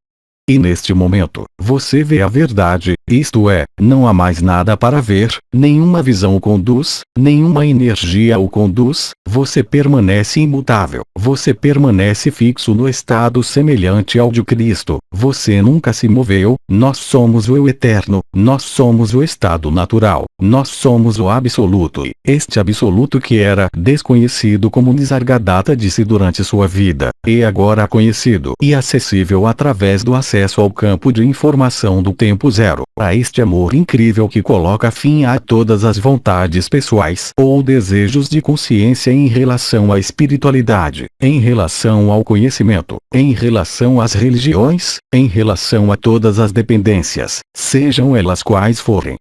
E neste momento, você vê a verdade, isto é, não há mais nada para ver, nenhuma visão o conduz, nenhuma energia o conduz, você permanece imutável, você permanece fixo no estado semelhante ao de Cristo, você nunca se moveu, nós somos o eu eterno, nós somos o estado natural, nós somos o absoluto, este absoluto que era desconhecido como Nisargadatta disse durante sua vida, e agora conhecido e acessível através do acesso acesso ao campo de informação do tempo zero, a este amor incrível que coloca fim a todas as vontades pessoais ou desejos de consciência em relação à espiritualidade, em relação ao conhecimento, em relação às religiões, em relação a todas as dependências, sejam elas quais forem.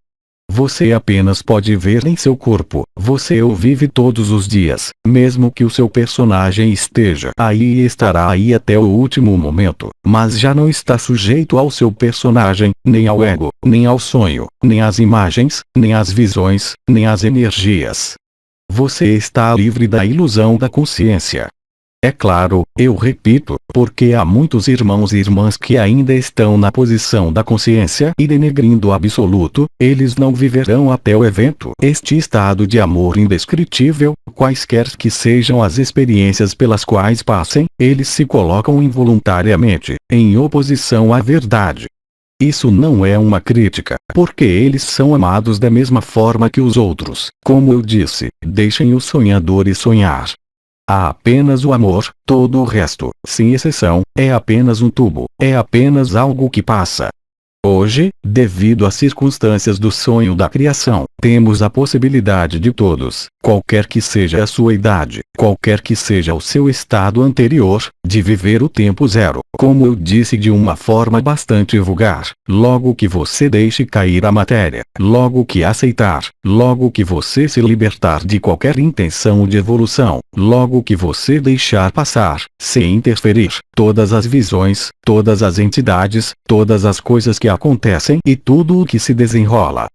Você apenas pode ver em seu corpo, você o vive todos os dias, mesmo que o seu personagem esteja aí e estará aí até o último momento, mas já não está sujeito ao seu personagem, nem ao ego, nem ao sonho, nem às imagens, nem às visões, nem às energias. Você está livre da ilusão da consciência. É claro, eu repito, porque há muitos irmãos e irmãs que ainda estão na posição da consciência e denegrindo o absoluto, eles não viverão até o evento. Este estado de amor indescritível, quaisquer que sejam as experiências pelas quais passem, eles se colocam involuntariamente, em oposição à verdade. Isso não é uma crítica, porque eles são amados da mesma forma que os outros. Como eu disse, deixem os sonhadores sonhar. Há apenas o amor, todo o resto, sem exceção, é apenas um tubo, é apenas algo que passa. Hoje, devido às circunstâncias do sonho da criação, temos a possibilidade de todos, qualquer que seja a sua idade, qualquer que seja o seu estado anterior, de viver o tempo zero, como eu disse de uma forma bastante vulgar, logo que você deixe cair a matéria, logo que aceitar, logo que você se libertar de qualquer intenção de evolução, logo que você deixar passar, sem interferir, todas as visões, todas as entidades, todas as coisas que acontecem e tudo o que se desenrola.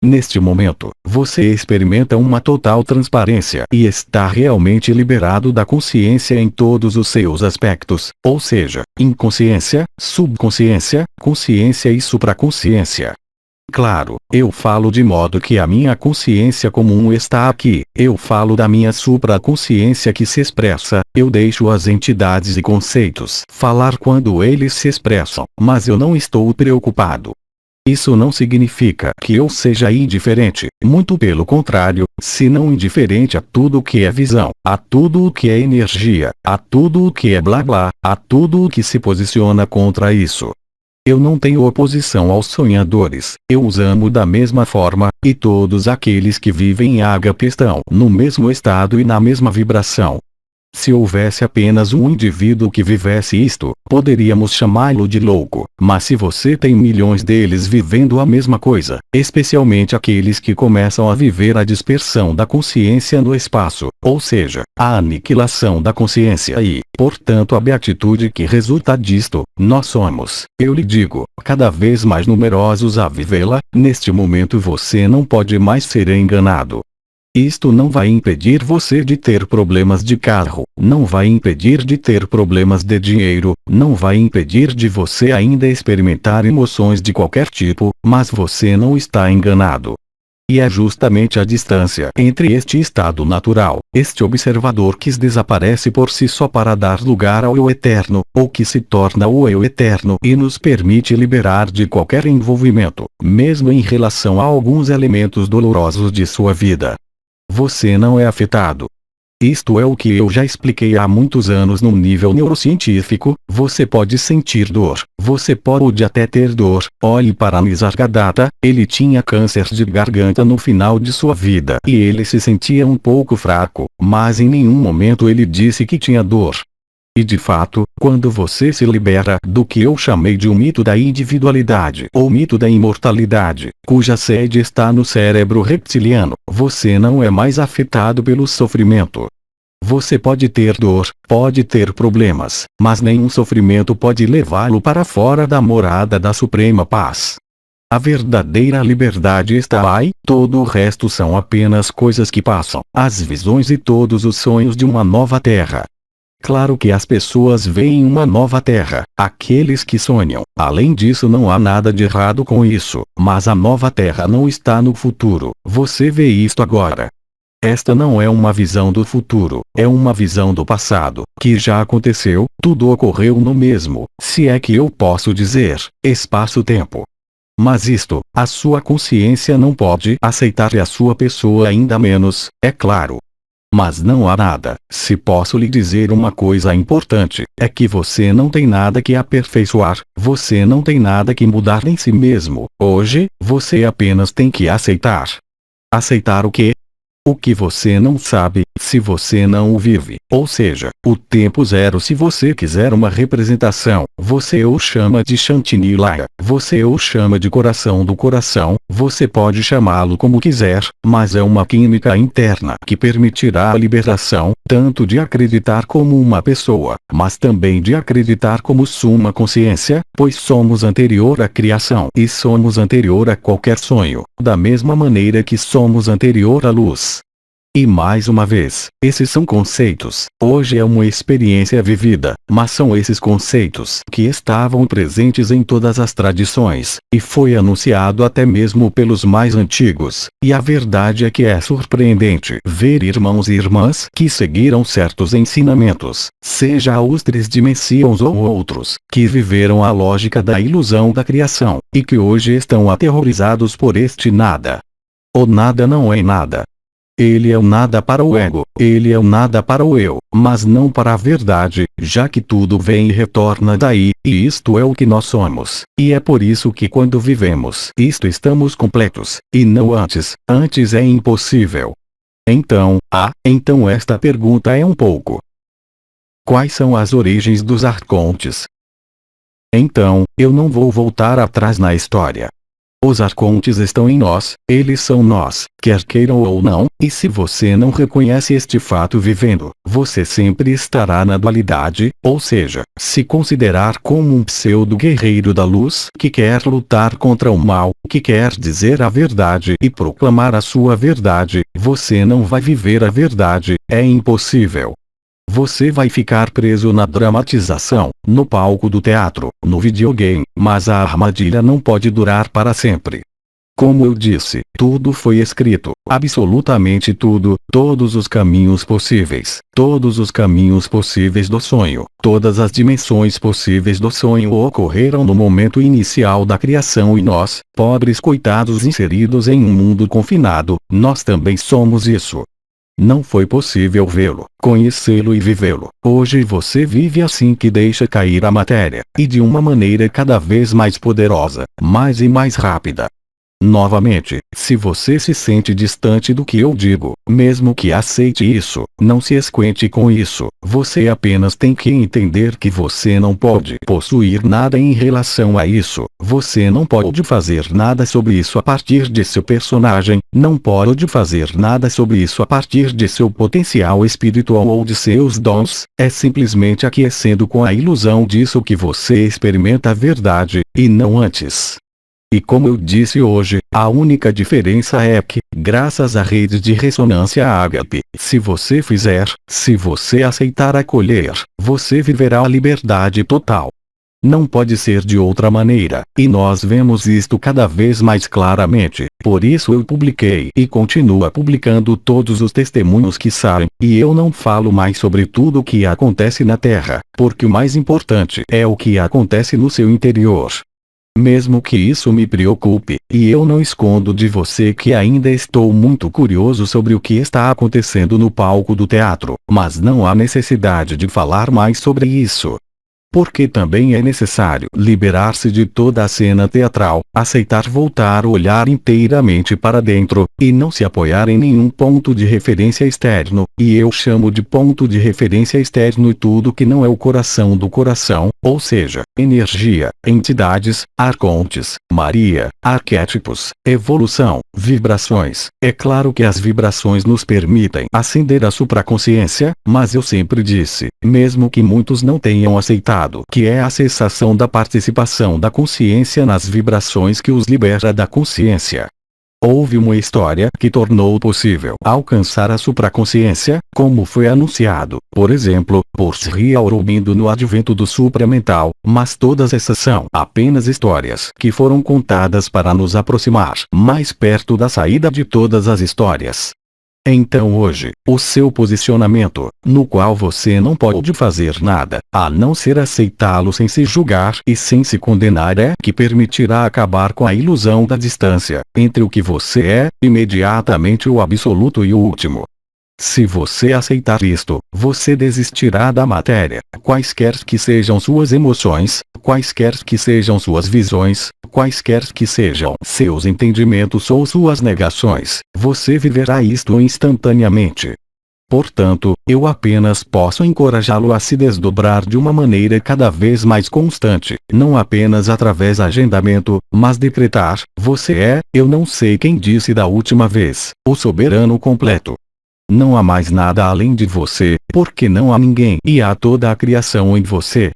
Neste momento, você experimenta uma total transparência e está realmente liberado da consciência em todos os seus aspectos, ou seja, inconsciência, subconsciência, consciência e supraconsciência. Claro, eu falo de modo que a minha consciência comum está aqui, eu falo da minha supraconsciência que se expressa, eu deixo as entidades e conceitos falar quando eles se expressam, mas eu não estou preocupado. Isso não significa que eu seja indiferente, muito pelo contrário, se não indiferente a tudo o que é visão, a tudo o que é energia, a tudo o que é blá blá, a tudo o que se posiciona contra isso. Eu não tenho oposição aos sonhadores, eu os amo da mesma forma, e todos aqueles que vivem em ágape estão no mesmo estado e na mesma vibração. Se houvesse apenas um indivíduo que vivesse isto, poderíamos chamá-lo de louco, mas se você tem milhões deles vivendo a mesma coisa, especialmente aqueles que começam a viver a dispersão da consciência no espaço, ou seja, a aniquilação da consciência e, portanto, a beatitude que resulta disto, nós somos, eu lhe digo, cada vez mais numerosos a vivê-la, neste momento você não pode mais ser enganado. Isto não vai impedir você de ter problemas de carro, não vai impedir de ter problemas de dinheiro, não vai impedir de você ainda experimentar emoções de qualquer tipo, mas você não está enganado. E é justamente a distância entre este estado natural, este observador que desaparece por si só para dar lugar ao eu eterno, ou que se torna o eu eterno e nos permite liberar de qualquer envolvimento, mesmo em relação a alguns elementos dolorosos de sua vida. Você não é afetado. Isto é o que eu já expliquei há muitos anos no nível neurocientífico, você pode sentir dor, você pode até ter dor, olhe para Nisargadatta, ele tinha câncer de garganta no final de sua vida e ele se sentia um pouco fraco, mas em nenhum momento ele disse que tinha dor. E de fato, quando você se libera do que eu chamei de um mito da individualidade ou mito da imortalidade, cuja sede está no cérebro reptiliano, você não é mais afetado pelo sofrimento. Você pode ter dor, pode ter problemas, mas nenhum sofrimento pode levá-lo para fora da morada da suprema paz. A verdadeira liberdade está aí, todo o resto são apenas coisas que passam, as visões e todos os sonhos de uma nova terra. Claro que as pessoas veem uma nova terra, aqueles que sonham. Além disso, não há nada de errado com isso, mas a nova terra não está no futuro, você vê isto agora. Esta não é uma visão do futuro, é uma visão do passado, que já aconteceu, tudo ocorreu no mesmo, se é que eu posso dizer, espaço-tempo. Mas isto, a sua consciência não pode aceitar e a sua pessoa ainda menos, é claro. Mas não há nada. Se posso lhe dizer uma coisa importante, é que você não tem nada que aperfeiçoar, você não tem nada que mudar em si mesmo. Hoje, você apenas tem que aceitar. Aceitar o quê? O que você não sabe, se você não o vive. Ou seja, o tempo zero. Se você quiser uma representação, você o chama de Shantinilaya, você o chama de coração do coração, você pode chamá-lo como quiser, mas é uma química interna que permitirá a liberação, tanto de acreditar como uma pessoa, mas também de acreditar como suma consciência, pois somos anterior à criação e somos anterior a qualquer sonho, da mesma maneira que somos anterior à luz. E mais uma vez, esses são conceitos. Hoje é uma experiência vivida, mas são esses conceitos que estavam presentes em todas as tradições, e foi anunciado até mesmo pelos mais antigos. E a verdade é que é surpreendente ver irmãos e irmãs que seguiram certos ensinamentos, seja os tridimensions ou outros, que viveram a lógica da ilusão da criação, e que hoje estão aterrorizados por este nada. O nada não é nada. Ele é o nada para o ego, ele é o nada para o eu, mas não para a verdade, já que tudo vem e retorna daí, e isto é o que nós somos. E é por isso que quando vivemos isto estamos completos, e não antes. Antes é impossível. Então esta pergunta é um pouco. Quais são as origens dos arcontes? Então, eu não vou voltar atrás na história. Os arcontes estão em nós, eles são nós, quer queiram ou não, e se você não reconhece este fato vivendo, você sempre estará na dualidade, ou seja, se considerar como um pseudo-guerreiro da luz que quer lutar contra o mal, que quer dizer a verdade e proclamar a sua verdade, você não vai viver a verdade, é impossível. Você vai ficar preso na dramatização, no palco do teatro, no videogame, mas a armadilha não pode durar para sempre. Como eu disse, tudo foi escrito, absolutamente tudo, todos os caminhos possíveis do sonho, todas as dimensões possíveis do sonho ocorreram no momento inicial da criação e nós, pobres coitados inseridos em um mundo confinado, nós também somos isso. Não foi possível vê-lo, conhecê-lo e vivê-lo. Hoje você vive assim que deixa cair a matéria, e de uma maneira cada vez mais poderosa, mais e mais rápida. Novamente, se você se sente distante do que eu digo, mesmo que aceite isso, não se esquente com isso, você apenas tem que entender que você não pode possuir nada em relação a isso, você não pode fazer nada sobre isso a partir de seu personagem, não pode fazer nada sobre isso a partir de seu potencial espiritual ou de seus dons, é simplesmente aquecendo com a ilusão disso que você experimenta a verdade, e não antes. E como eu disse hoje, a única diferença é que, graças à rede de ressonância ágape, se você fizer, se você aceitar acolher, você viverá a liberdade total. Não pode ser de outra maneira, e nós vemos isto cada vez mais claramente, por isso eu publiquei e continuo publicando todos os testemunhos que saem, e eu não falo mais sobre tudo o que acontece na Terra, porque o mais importante é o que acontece no seu interior. Mesmo que isso me preocupe, e eu não escondo de você que ainda estou muito curioso sobre o que está acontecendo no palco do teatro, mas não há necessidade de falar mais sobre isso. Porque também é necessário liberar-se de toda a cena teatral, aceitar voltar o olhar inteiramente para dentro, e não se apoiar em nenhum ponto de referência externo, e eu chamo de ponto de referência externo tudo que não é o coração do coração, ou seja, energia, entidades, arcontes, Maria, arquétipos, evolução, vibrações. É claro que as vibrações nos permitem ascender à supraconsciência, mas eu sempre disse, mesmo que muitos não tenham aceitado, que é a cessação da participação da consciência nas vibrações que os libera da consciência. Houve uma história que tornou possível alcançar a supraconsciência, como foi anunciado, por exemplo, por Sri Aurobindo no advento do supramental, mas todas essas são apenas histórias que foram contadas para nos aproximar mais perto da saída de todas as histórias. Então hoje, o seu posicionamento, no qual você não pode fazer nada, a não ser aceitá-lo sem se julgar e sem se condenar é que permitirá acabar com a ilusão da distância, entre o que você é, imediatamente o absoluto e o último. Se você aceitar isto, você desistirá da matéria, quaisquer que sejam suas emoções, quaisquer que sejam suas visões, quaisquer que sejam seus entendimentos ou suas negações, você viverá isto instantaneamente. Portanto, eu apenas posso encorajá-lo a se desdobrar de uma maneira cada vez mais constante, não apenas através de agendamento, mas decretar: você é, eu não sei quem disse da última vez, o soberano completo. Não há mais nada além de você, porque não há ninguém e há toda a criação em você.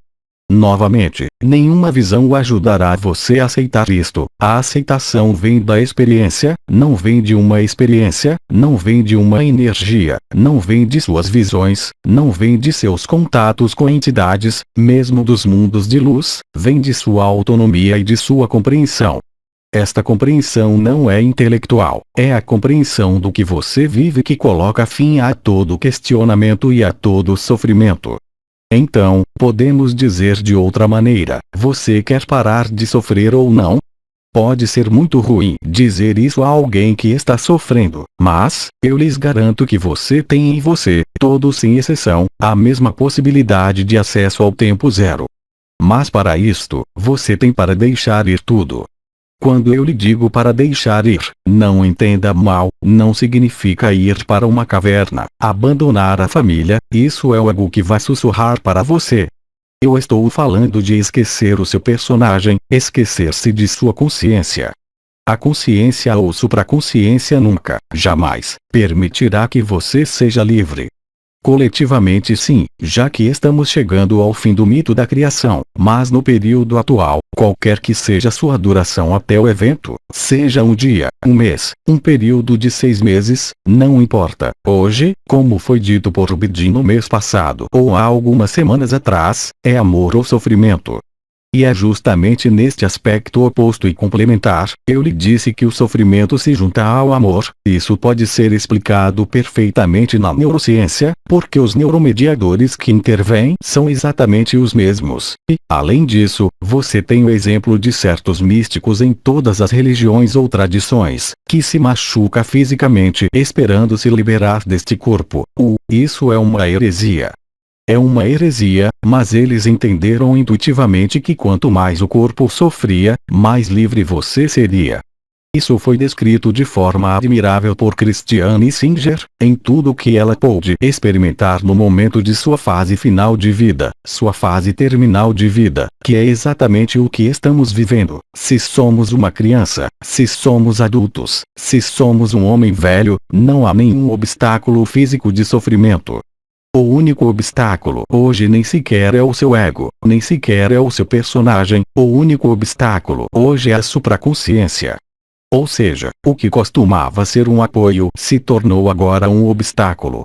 Novamente, nenhuma visão o ajudará você a aceitar isto. A aceitação vem da experiência, não vem de uma experiência, não vem de uma energia, não vem de suas visões, não vem de seus contatos com entidades, mesmo dos mundos de luz, vem de sua autonomia e de sua compreensão. Esta compreensão não é intelectual, é a compreensão do que você vive que coloca fim a todo questionamento e a todo sofrimento. Então, podemos dizer de outra maneira: você quer parar de sofrer ou não? Pode ser muito ruim dizer isso a alguém que está sofrendo, mas, eu lhes garanto que você tem em você, todos sem exceção, a mesma possibilidade de acesso ao tempo zero. Mas para isto, você tem para deixar ir tudo. Quando eu lhe digo para deixar ir, não entenda mal, não significa ir para uma caverna, abandonar a família, isso é o ego que vai sussurrar para você. Eu estou falando de esquecer o seu personagem, esquecer-se de sua consciência. A consciência ou supraconsciência nunca, jamais, permitirá que você seja livre. Coletivamente sim, já que estamos chegando ao fim do mito da criação, mas no período atual, qualquer que seja sua duração até o evento, seja um dia, um mês, um período de 6 meses, não importa. Hoje, como foi dito por Rubidin no mês passado ou há algumas semanas atrás, é amor ou sofrimento. E é justamente neste aspecto oposto e complementar, eu lhe disse que o sofrimento se junta ao amor. Isso pode ser explicado perfeitamente na neurociência, porque os neuromediadores que intervêm são exatamente os mesmos. E, além disso, você tem o exemplo de certos místicos em todas as religiões ou tradições, que se machuca fisicamente esperando se liberar deste corpo. Isso é uma heresia. É uma heresia, mas eles entenderam intuitivamente que quanto mais o corpo sofria, mais livre você seria. Isso foi descrito de forma admirável por Christiane Singer, em tudo o que ela pôde experimentar no momento de sua fase final de vida, sua fase terminal de vida, que é exatamente o que estamos vivendo. Se somos uma criança, se somos adultos, se somos um homem velho, não há nenhum obstáculo físico de sofrimento. O único obstáculo hoje nem sequer é o seu ego, nem sequer é o seu personagem, o único obstáculo hoje é a supraconsciência. Ou seja, o que costumava ser um apoio se tornou agora um obstáculo.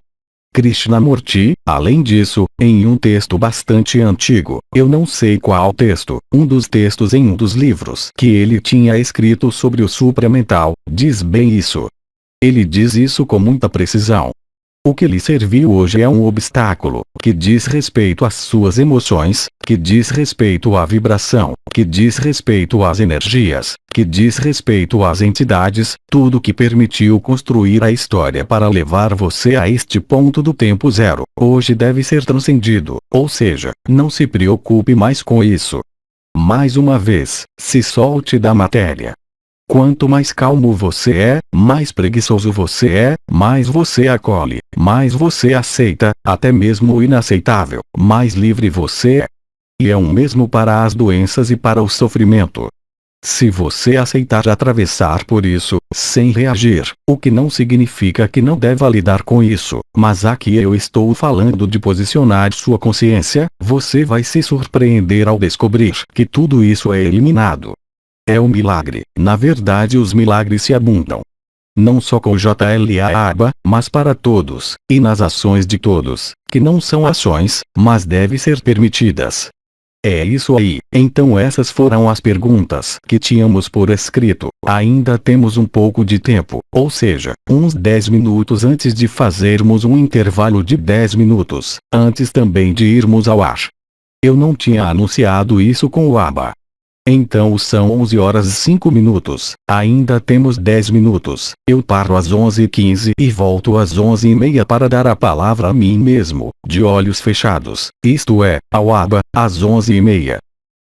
Krishnamurti, além disso, em um texto bastante antigo, eu não sei qual texto, um dos textos em um dos livros que ele tinha escrito sobre o supramental, diz bem isso. Ele diz isso com muita precisão. O que lhe serviu hoje é um obstáculo, que diz respeito às suas emoções, que diz respeito à vibração, que diz respeito às energias, que diz respeito às entidades, tudo que permitiu construir a história para levar você a este ponto do tempo zero, hoje deve ser transcendido, ou seja, não se preocupe mais com isso. Mais uma vez, se solte da matéria. Quanto mais calmo você é, mais preguiçoso você é, mais você acolhe, mais você aceita, até mesmo o inaceitável, mais livre você é. E é o mesmo para as doenças e para o sofrimento. Se você aceitar atravessar por isso, sem reagir, o que não significa que não deva lidar com isso, mas aqui eu estou falando de posicionar sua consciência, você vai se surpreender ao descobrir que tudo isso é eliminado. É um milagre. Na verdade, os milagres se abundam. Não só com JLA, mas para todos, e nas ações de todos, que não são ações, mas devem ser permitidas. É isso aí. Então essas foram as perguntas que tínhamos por escrito. Ainda temos um pouco de tempo, ou seja, uns 10 minutos antes de fazermos um intervalo de 10 minutos, antes também de irmos ao ar. Eu não tinha anunciado isso com o ABA. Então são 11 horas e 5 minutos. Ainda temos 10 minutos. Eu paro às 11h15 e volto às 11h30 para dar a palavra a mim mesmo, de olhos fechados. Isto é, ao Abba, às 11h30.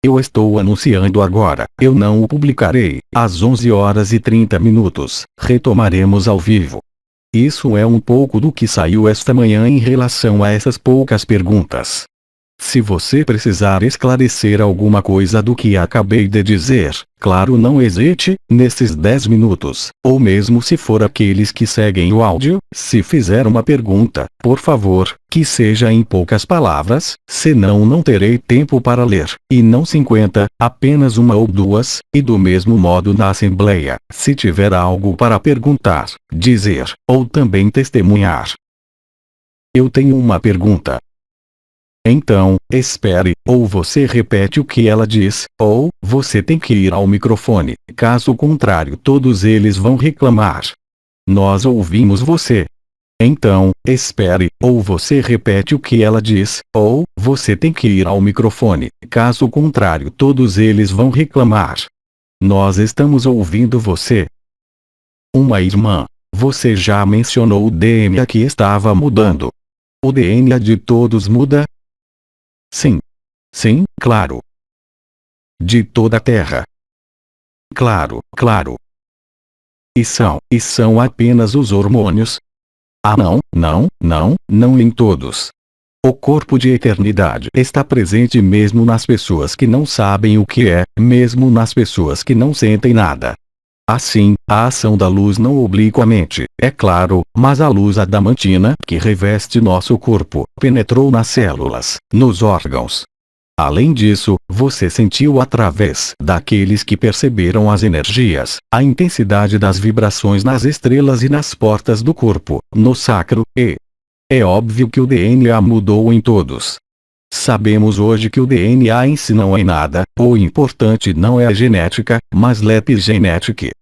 Eu estou anunciando agora. Eu não o publicarei. Às 11 horas e 30 minutos. Retomaremos ao vivo. Isso é um pouco do que saiu esta manhã em relação a essas poucas perguntas. Se você precisar esclarecer alguma coisa do que acabei de dizer, claro, não hesite, nesses 10 minutos, ou mesmo se for aqueles que seguem o áudio, se fizer uma pergunta, por favor, que seja em poucas palavras, senão não terei tempo para ler, e não 50, apenas uma ou duas, e do mesmo modo na assembleia, se tiver algo para perguntar, dizer, ou também testemunhar. Eu tenho uma pergunta. Então, espere, ou você repete o que ela diz, ou você tem que ir ao microfone, caso contrário todos eles vão reclamar. Nós ouvimos você. Então, espere, ou você repete o que ela diz, ou você tem que ir ao microfone, caso contrário todos eles vão reclamar. Nós estamos ouvindo você. Uma irmã, você já mencionou o DNA que estava mudando. O DNA de todos muda? Sim. Sim, claro. De toda a Terra. Claro, claro. E são apenas os hormônios? Ah, não em todos. O corpo de eternidade está presente mesmo nas pessoas que não sabem o que é, mesmo nas pessoas que não sentem nada. Assim, a ação da luz não obliquamente, é claro, mas a luz adamantina que reveste nosso corpo, penetrou nas células, nos órgãos. Além disso, você sentiu através daqueles que perceberam as energias, a intensidade das vibrações nas estrelas e nas portas do corpo, no sacro, e é óbvio que o DNA mudou em todos. Sabemos hoje que o DNA em si não é nada, o importante não é a genética, mas a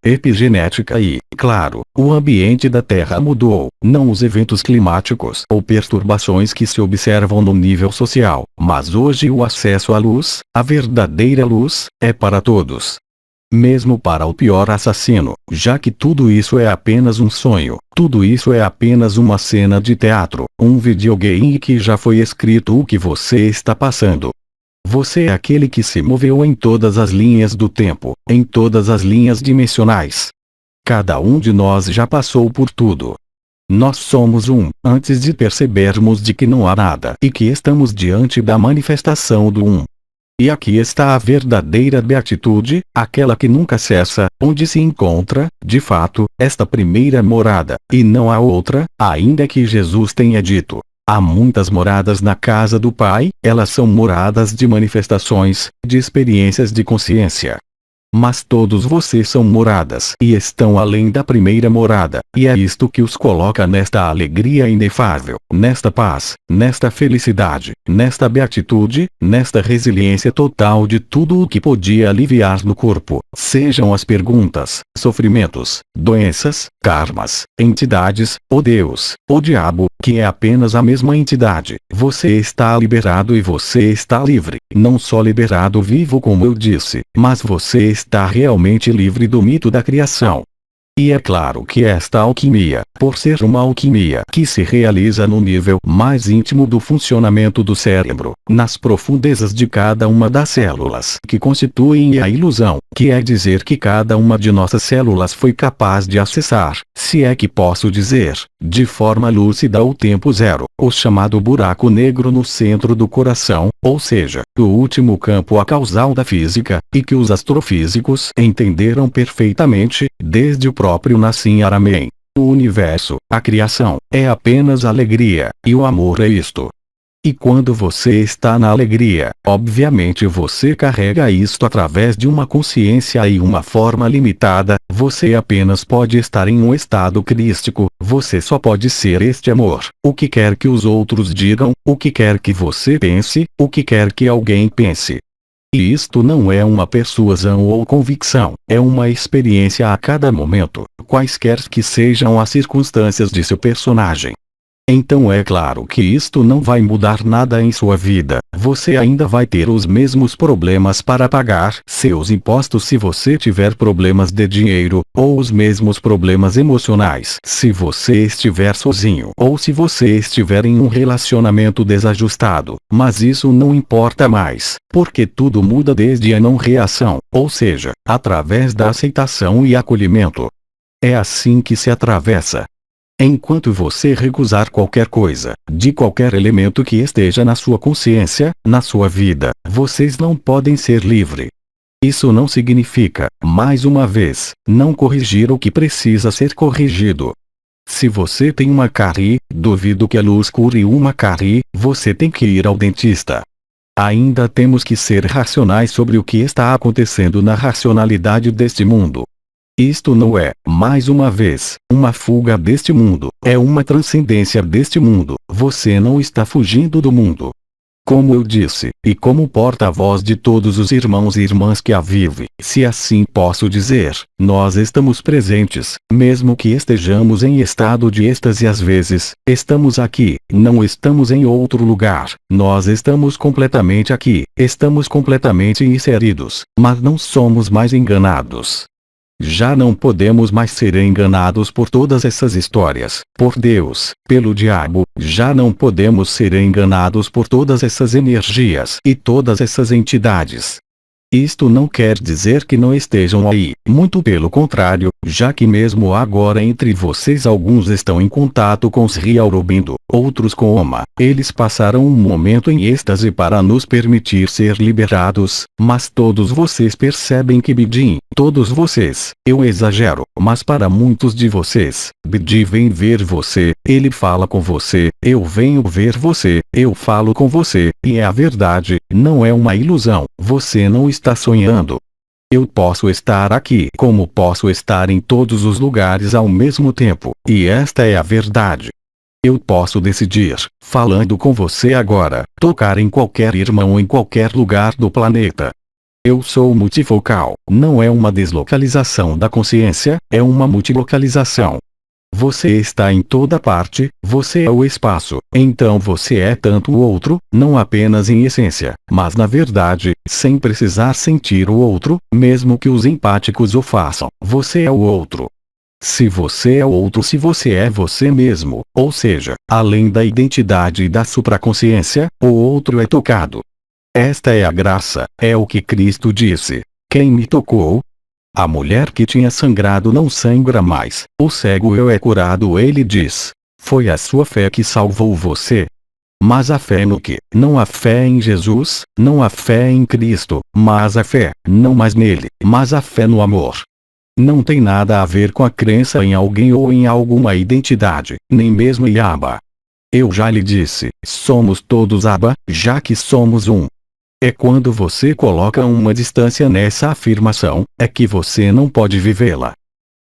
epigenética e, claro, o ambiente da Terra mudou, não os eventos climáticos ou perturbações que se observam no nível social, mas hoje o acesso à luz, a verdadeira luz, é para todos. Mesmo para o pior assassino, já que tudo isso é apenas um sonho, tudo isso é apenas uma cena de teatro, um videogame que já foi escrito o que você está passando. Você é aquele que se moveu em todas as linhas do tempo, em todas as linhas dimensionais. Cada um de nós já passou por tudo. Nós somos antes de percebermos de que não há nada e que estamos diante da manifestação do E aqui está a verdadeira beatitude, aquela que nunca cessa, onde se encontra, de fato, esta primeira morada, e não há outra, ainda que Jesus tenha dito: há muitas moradas na casa do Pai, elas são moradas de manifestações, de experiências de consciência. Mas todos vocês são moradas e estão além da primeira morada, e é isto que os coloca nesta alegria inefável, nesta paz, nesta felicidade, nesta beatitude, nesta resiliência total de tudo o que podia aliviar no corpo, sejam as perguntas, sofrimentos, doenças, karmas, entidades, o Deus, o diabo, que é apenas a mesma entidade. Você está liberado e você está livre, não só liberado vivo como eu disse, mas você está realmente livre do mito da criação. E é claro que esta alquimia, por ser uma alquimia que se realiza no nível mais íntimo do funcionamento do cérebro, nas profundezas de cada uma das células que constituem a ilusão, que é dizer que cada uma de nossas células foi capaz de acessar, se é que posso dizer, de forma lúcida o tempo zero, o chamado buraco negro no centro do coração, ou seja, o último campo acausal da física, e que os astrofísicos entenderam perfeitamente, desde o próprio Nassim Haramein. O universo, a criação, é apenas alegria, e o amor é isto. E quando você está na alegria, obviamente você carrega isto através de uma consciência e uma forma limitada, você apenas pode estar em um estado crístico, você só pode ser este amor, o que quer que os outros digam, o que quer que você pense, o que quer que alguém pense. E isto não é uma persuasão ou convicção, é uma experiência a cada momento, quaisquer que sejam as circunstâncias de seu personagem. Então é claro que isto não vai mudar nada em sua vida. Você ainda vai ter os mesmos problemas para pagar seus impostos se você tiver problemas de dinheiro, ou os mesmos problemas emocionais se você estiver sozinho ou se você estiver em um relacionamento desajustado. Mas isso não importa mais, porque tudo muda desde a não reação, ou seja, através da aceitação e acolhimento. É assim que se atravessa. Enquanto você recusar qualquer coisa, de qualquer elemento que esteja na sua consciência, na sua vida, vocês não podem ser livre. Isso não significa, mais uma vez, não corrigir o que precisa ser corrigido. Se você tem uma cárie, duvido que a luz cure uma cárie, você tem que ir ao dentista. Ainda temos que ser racionais sobre o que está acontecendo na racionalidade deste mundo. Isto não é, mais uma vez, uma fuga deste mundo, é uma transcendência deste mundo. Você não está fugindo do mundo. Como eu disse, e como porta-voz de todos os irmãos e irmãs que a vivem, se assim posso dizer, nós estamos presentes, mesmo que estejamos em estado de êxtase às vezes, estamos aqui, não estamos em outro lugar, nós estamos completamente aqui, estamos completamente inseridos, mas não somos mais enganados. Já não podemos mais ser enganados por todas essas histórias, por Deus, pelo diabo, já não podemos ser enganados por todas essas energias e todas essas entidades. Isto não quer dizer que não estejam aí, muito pelo contrário, já que mesmo agora entre vocês alguns estão em contato com Sri Aurobindo, outros com Oma, eles passaram um momento em êxtase para nos permitir ser liberados, mas todos vocês percebem que Bidin, todos vocês, eu exagero, mas para muitos de vocês, Bidin vem ver você, ele fala com você, eu venho ver você, eu falo com você, e é a verdade, não é uma ilusão, você não está sonhando. Eu posso estar aqui como posso estar em todos os lugares ao mesmo tempo, e esta é a verdade. Eu posso decidir, falando com você agora, tocar em qualquer irmão em qualquer lugar do planeta. Eu sou multifocal, não é uma deslocalização da consciência, é uma multilocalização. Você está em toda parte, você é o espaço, então você é tanto o outro, não apenas em essência, mas na verdade, sem precisar sentir o outro, mesmo que os empáticos o façam, você é o outro. Se você é o outro, se você é você mesmo, ou seja, além da identidade e da supraconsciência, o outro é tocado. Esta é a graça, é o que Cristo disse. Quem me tocou? A mulher que tinha sangrado não sangra mais, o cego eu é curado, ele diz. Foi a sua fé que salvou você. Mas a fé no que? Não a fé em Jesus, não a fé em Cristo, mas a fé, não mais nele, mas a fé no amor. Não tem nada a ver com a crença em alguém ou em alguma identidade, nem mesmo em Abba. Eu já lhe disse, somos todos Abba, já que somos um. É quando você coloca uma distância nessa afirmação, é que você não pode vivê-la.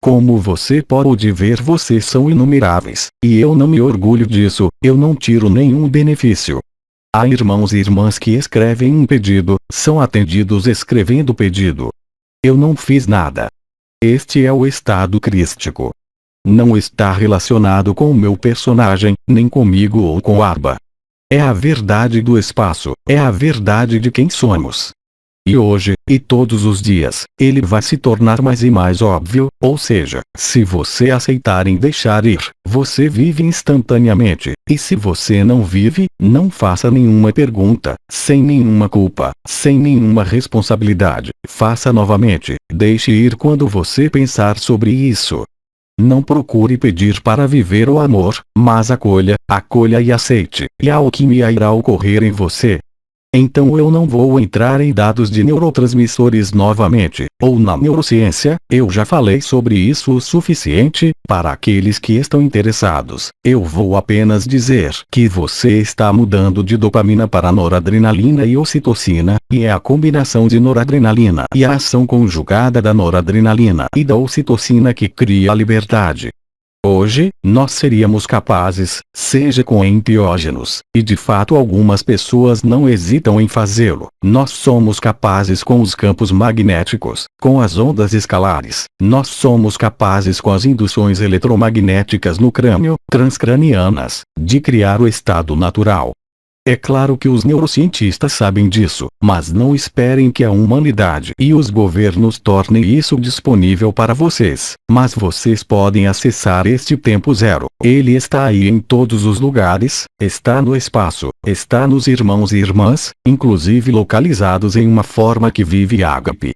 Como você pode ver, vocês são inumeráveis, e eu não me orgulho disso, eu não tiro nenhum benefício. Há irmãos e irmãs que escrevem um pedido, são atendidos escrevendo pedido. Eu não fiz nada. Este é o estado crístico. Não está relacionado com o meu personagem, nem comigo ou com Abba. É a verdade do espaço, é a verdade de quem somos. E hoje, e todos os dias, ele vai se tornar mais e mais óbvio, ou seja, se você aceitar em deixar ir, você vive instantaneamente, e se você não vive, não faça nenhuma pergunta, sem nenhuma culpa, sem nenhuma responsabilidade, faça novamente, deixe ir quando você pensar sobre isso. Não procure pedir para viver o amor, mas acolha e aceite, e a alquimia irá ocorrer em você. Então eu não vou entrar em dados de neurotransmissores novamente, ou na neurociência, eu já falei sobre isso o suficiente, para aqueles que estão interessados. Eu vou apenas dizer que você está mudando de dopamina para noradrenalina e ocitocina, e é a combinação de noradrenalina e a ação conjugada da noradrenalina e da ocitocina que cria a liberdade. Hoje, nós seríamos capazes, seja com enteógenos, e de fato algumas pessoas não hesitam em fazê-lo. Nós somos capazes com os campos magnéticos, com as ondas escalares. Nós somos capazes com as induções eletromagnéticas no crânio, transcranianas, de criar o estado natural. É claro que os neurocientistas sabem disso, mas não esperem que a humanidade e os governos tornem isso disponível para vocês. Mas vocês podem acessar este tempo zero. Ele está aí em todos os lugares, está no espaço, está nos irmãos e irmãs, inclusive localizados em uma forma que vive ágape.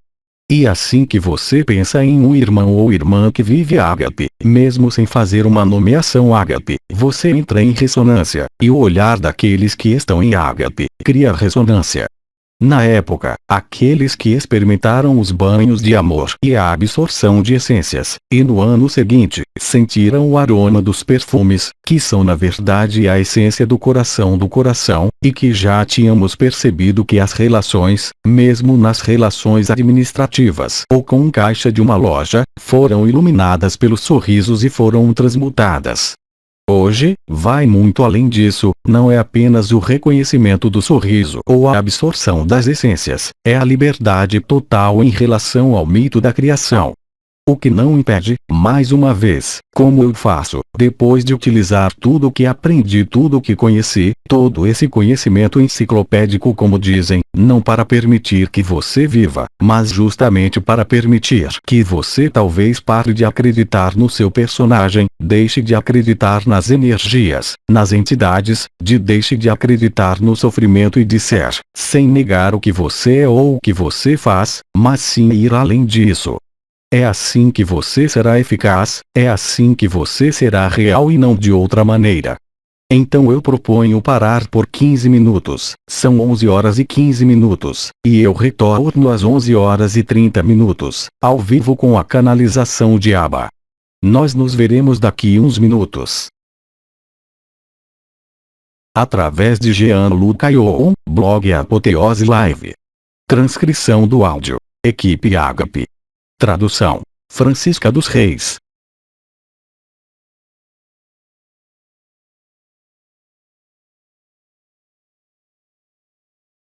E assim que você pensa em um irmão ou irmã que vive ágape, mesmo sem fazer uma nomeação ágape, você entra em ressonância, e o olhar daqueles que estão em ágape cria ressonância. Na época, aqueles que experimentaram os banhos de amor e a absorção de essências, e no ano seguinte, sentiram o aroma dos perfumes, que são na verdade a essência do coração, e que já tínhamos percebido que as relações, mesmo nas relações administrativas ou com caixa de uma loja, foram iluminadas pelos sorrisos e foram transmutadas. Hoje, vai muito além disso, não é apenas o reconhecimento do sorriso ou a absorção das essências, é a liberdade total em relação ao mito da criação. O que não impede, mais uma vez, como eu faço, depois de utilizar tudo o que aprendi, tudo o que conheci, todo esse conhecimento enciclopédico, como dizem, não para permitir que você viva, mas justamente para permitir que você talvez pare de acreditar no seu personagem, deixe de acreditar nas energias, nas entidades, deixe de acreditar no sofrimento e disser, sem negar o que você é ou o que você faz, mas sim ir além disso. É assim que você será eficaz, é assim que você será real e não de outra maneira. Então eu proponho parar por 15 minutos, são 11 horas e 15 minutos, e eu retorno às 11 horas e 30 minutos, ao vivo com a canalização de Aba. Nós nos veremos daqui uns minutos. Através de Jean-Luc Ayron, blog Apoteose Live. Transcrição do áudio. Equipe Ágape. Tradução: Francisca dos Reis.